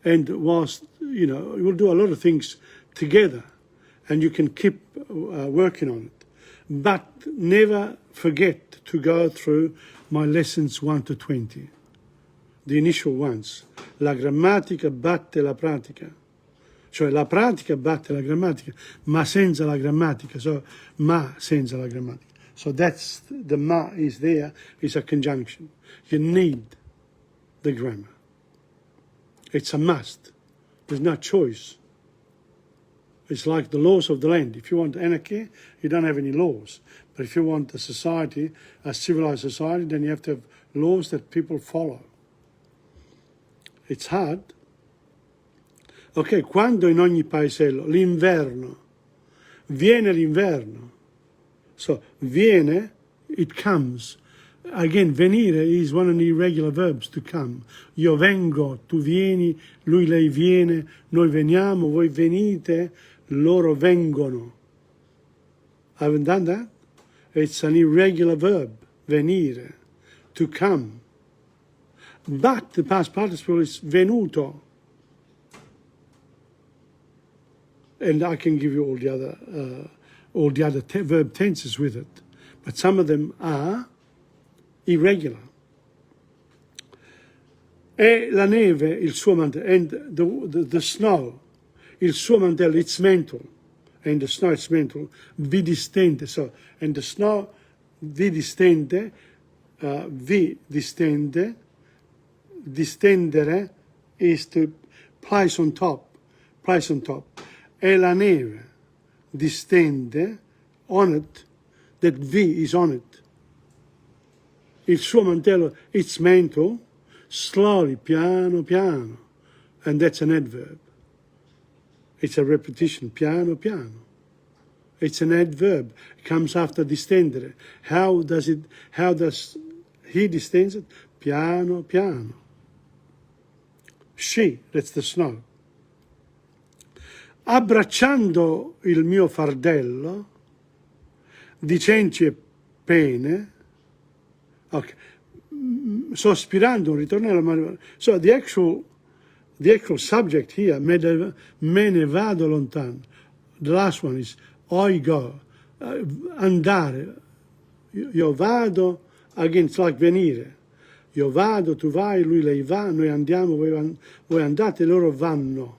And whilst, we'll do a lot of things together, and you can keep working on it. But never forget to go through my lessons 1 to 20, the initial ones. La grammatica batte la pratica. Cioè la pratica batte la grammatica, ma senza la grammatica. So, ma senza la grammatica. So that's, the ma is there, is a conjunction. You need the grammar. It's a must. There's no choice. It's like the laws of the land. If you want anarchy, you don't have any laws. But if you want a society, a civilized society, then you have to have laws that people follow. It's hard. Ok, quando in ogni paesello, l'inverno, viene l'inverno. So, viene, it comes. Again, venire is one of the irregular verbs, to come. Io vengo, tu vieni, lui, lei viene, noi veniamo, voi venite, loro vengono. I haven't done that. It's an irregular verb, venire, to come. But the past participle is venuto. And I can give you all the other verb tenses with it. But some of them are irregular. E la neve, il suo mantello, and the snow, il suo mantello, its mantle, and the snow, its mantle, vi distende. So, and the snow, vi distende, distendere is to place on top, E la neve distende on it, that vi is on it. Il suo mantello, its mantle, slowly, piano, piano. And that's an adverb. It's a repetition, piano, piano. It's an adverb. It comes after distendere. How does he distends it? Piano, piano. She, that's the snow. Abbracciando il mio fardello di cenci e pene, okay, sospirando un ritornello. So the actual subject here, me ne vado lontano. The last one is I go, andare. Io vado, again, it's like venire. Io vado, tu vai, lui, lei va, noi andiamo, voi andate, loro vanno.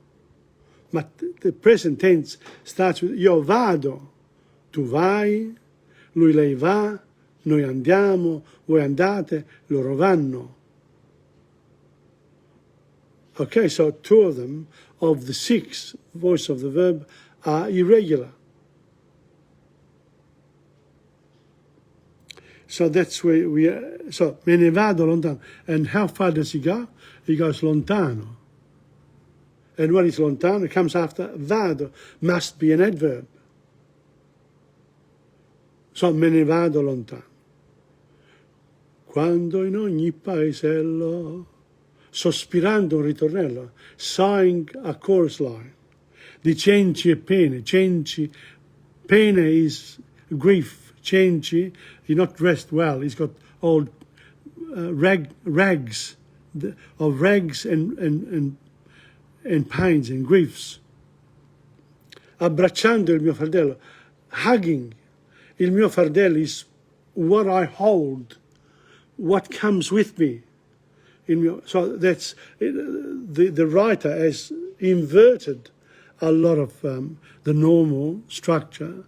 Ma the present tense starts with io vado, tu vai, lui, lei va, noi andiamo, voi andate, loro vanno. Okay, so 2 of them, of the 6 voice of the verb, are irregular. So that's where we are. So, me ne vado lontano. And how far does he go? He goes lontano. And what is lontano? It comes after vado. Must be an adverb. So, me ne vado lontano. Quando in ogni paesello, sospirando un ritornello, sighing a chorus line, di cenci e pene. Cenci, pene is grief. Cenci, he's not dressed well. He's got old rags and pains and griefs. Abbracciando il mio fardello, hugging. Il mio fardello is what I hold, what comes with me. So that's the writer has inverted a lot of the normal structure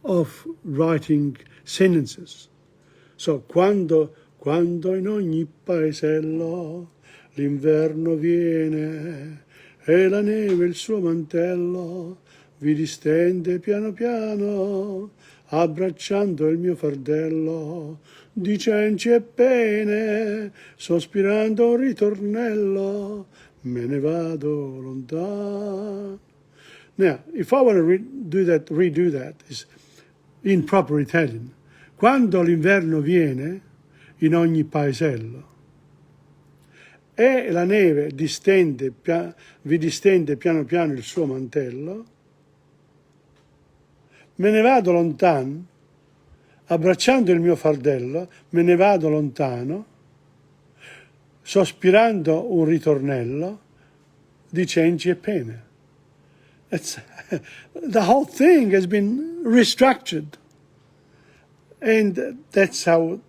of writing sentences. So quando in ogni paesello l'inverno viene e la neve il suo mantello vi distende piano piano, abbracciando il mio fardello di cenci e pene, sospirando un ritornello, me ne vado lontano. Now, if I want to redo that, is in proper Italian. Quando l'inverno viene in ogni paesello e la neve vi distende piano piano il suo mantello, me ne vado lontano, abbracciando il mio fardello, me ne vado lontano, sospirando un ritornello di cenci e pene. The whole thing has been restructured. And that's the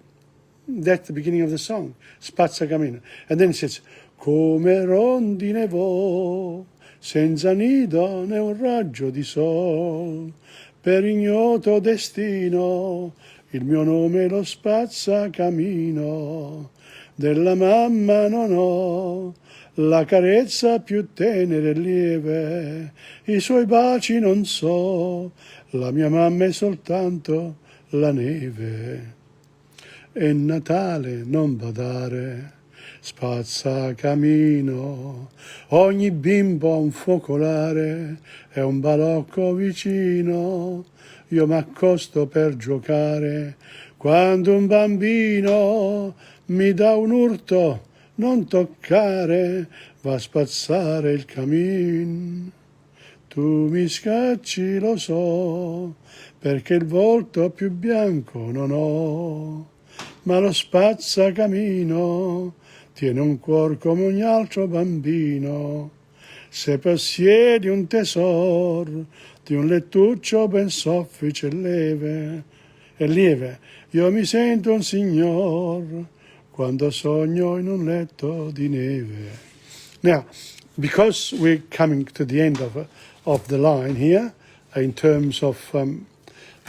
beginning of the song, Spazzacamino. And then it says, come rondine vo, senza nido né un raggio di sol, per ignoto destino, il mio nome lo spazzacamino, della mamma non ho, la carezza più tenera e lieve, i suoi baci non so, la mia mamma è soltanto la neve. È Natale, non badare, spazza camino, ogni bimbo ha un focolare e un balocco vicino. Io m'accosto per giocare, quando un bambino mi dà un urto, non toccare, va a spazzare il camin. Tu mi scacci, lo so, perché il volto più bianco non ho, ma lo spazzacamino tiene un cuor come ogni altro bambino. Se possiedi un tesoro di un lettuccio ben soffice e lieve, io mi sento un signor quando sogno in un letto di neve. Now, because we're coming to the end of the line here, in terms of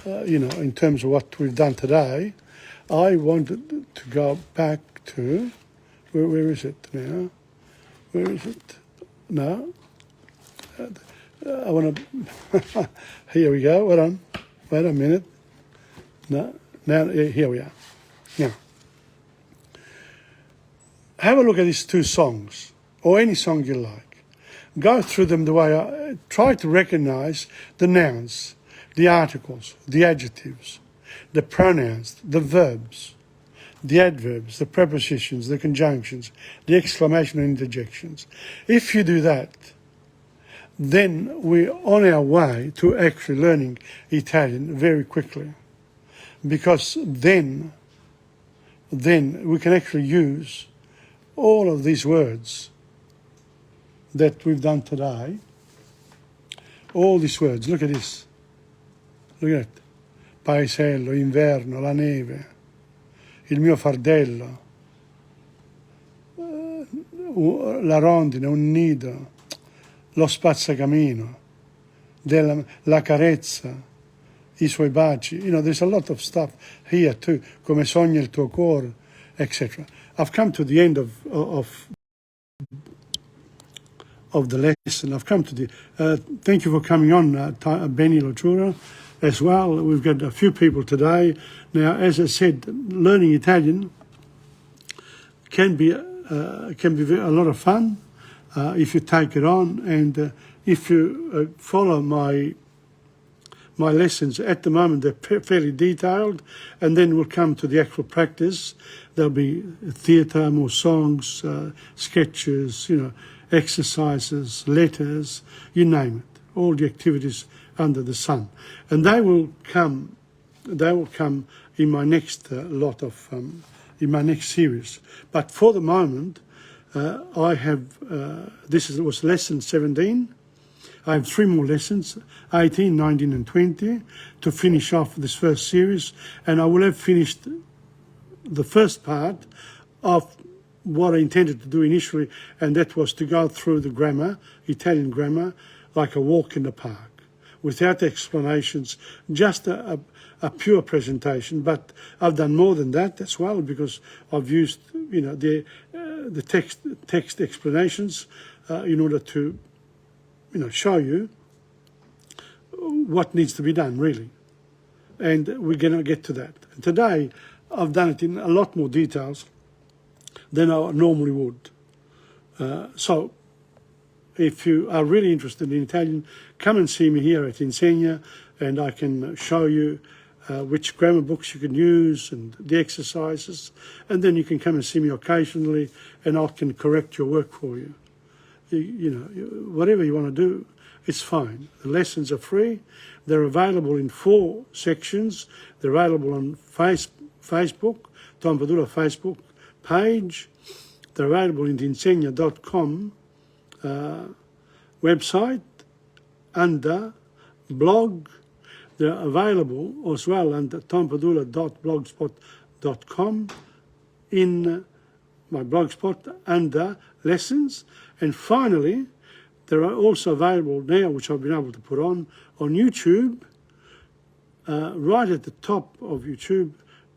in terms of what we've done today, I wanted to go back to where is it now? Where is it? No, I want to. Here we go. Wait a minute. No, now here we are. Now, have a look at these two songs, or any song you like. Go through them the way I try to recognize the nouns, the articles, the adjectives, the pronouns, the verbs, the adverbs, the prepositions, the conjunctions, the exclamation and interjections. If you do that, then we're on our way to actually learning Italian very quickly, because then we can actually use all of these words that we've done today. All these words, look at this. Look at it. Paesello, inverno, la neve, il mio fardello, la rondine, un nido, lo spazzacamino, la carezza, i suoi baci. You know, there's a lot of stuff here too, come sogna il tuo cuore, etc. I've come to the end of the lesson. I've come to the. Thank you for coming on, Benny Lachura, as well. We've got a few people today. Now, as I said, learning Italian can be a lot of fun if you take it on, and if you follow my lessons. At the moment, they're fairly detailed, and then we'll come to the actual practice. There'll be theatre, more songs, sketches, exercises, letters, you name it, all the activities under the sun. And they will come in my next in my next series. But for the moment, I have, was lesson 17. I have 3 more lessons, 18, 19 and 20, to finish off this first series, and I will have finished the first part of what I intended to do initially, and that was to go through the grammar, Italian grammar, like a walk in the park, without explanations, just a pure presentation. But I've done more than that as well, because I've used the text explanations in order to show you what needs to be done, really. And we're going to get to that. And today, I've done it in a lot more details than I normally would. So, if you are really interested in Italian, come and see me here at Insegna, and I can show you which grammar books you can use and the exercises. And then you can come and see me occasionally, and I can correct your work for you. Whatever you want to do, it's fine. The lessons are free. They're available in 4 sections. They're available on Facebook, TomPadula Facebook page. They're available in the Insegna.com website under blog. They're available as well under TomPadula.blogspot.com in my blogspot under lessons. And finally, they are also available now, which I've been able to put on YouTube, right at the top of YouTube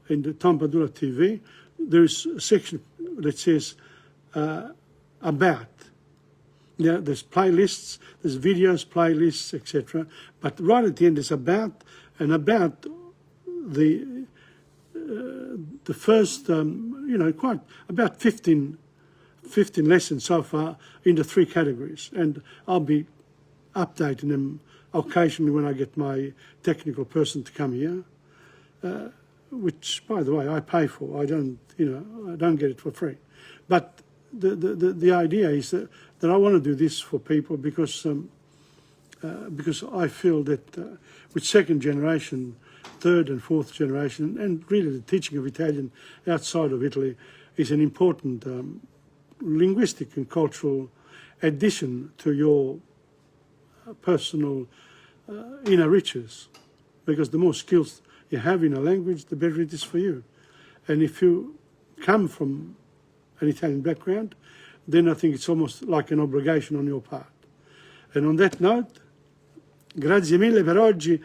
in the TomPadulaTV. There's a section that says about. Yeah, there's playlists, there's videos, playlists, etc. But right at the end, it's about the first, quite about 15 lessons so far in the 3 categories, and I'll be updating them occasionally when I get my technical person to come here, which, by the way, I pay for. I don't get it for free. But the idea is that I want to do this for people because I feel that with second generation, third and fourth generation, and really the teaching of Italian outside of Italy is an important linguistic and cultural addition to your personal inner riches, because the more skills you have in a language, the better it is for you. And if you come from an Italian background, then I think it's almost like an obligation on your part. And on that note, grazie mille per oggi.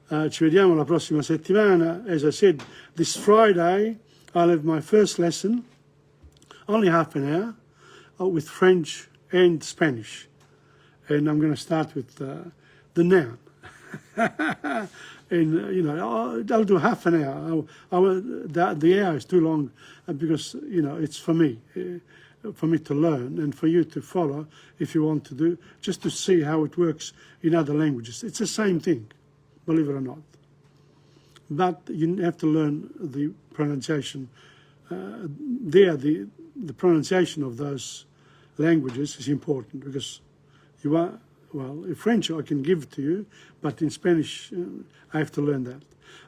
Ci vediamo la prossima settimana. As I said, this Friday I'll have my first lesson, only half an hour, with French and Spanish. And I'm going to start with the noun. And, I'll do half an hour. The hour is too long because, it's for me to learn and for you to follow if you want to do, just to see how it works in other languages. It's the same thing, believe it or not. But you have to learn the pronunciation. The pronunciation of those languages is important because in French I can give it to you, but in Spanish I have to learn that.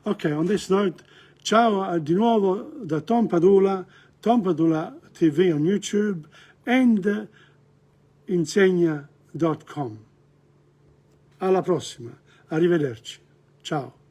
Okay, on this note, ciao di nuovo da Tom Padula, TomPadulaTV on YouTube and Insegna.com. Alla prossima, arrivederci, ciao.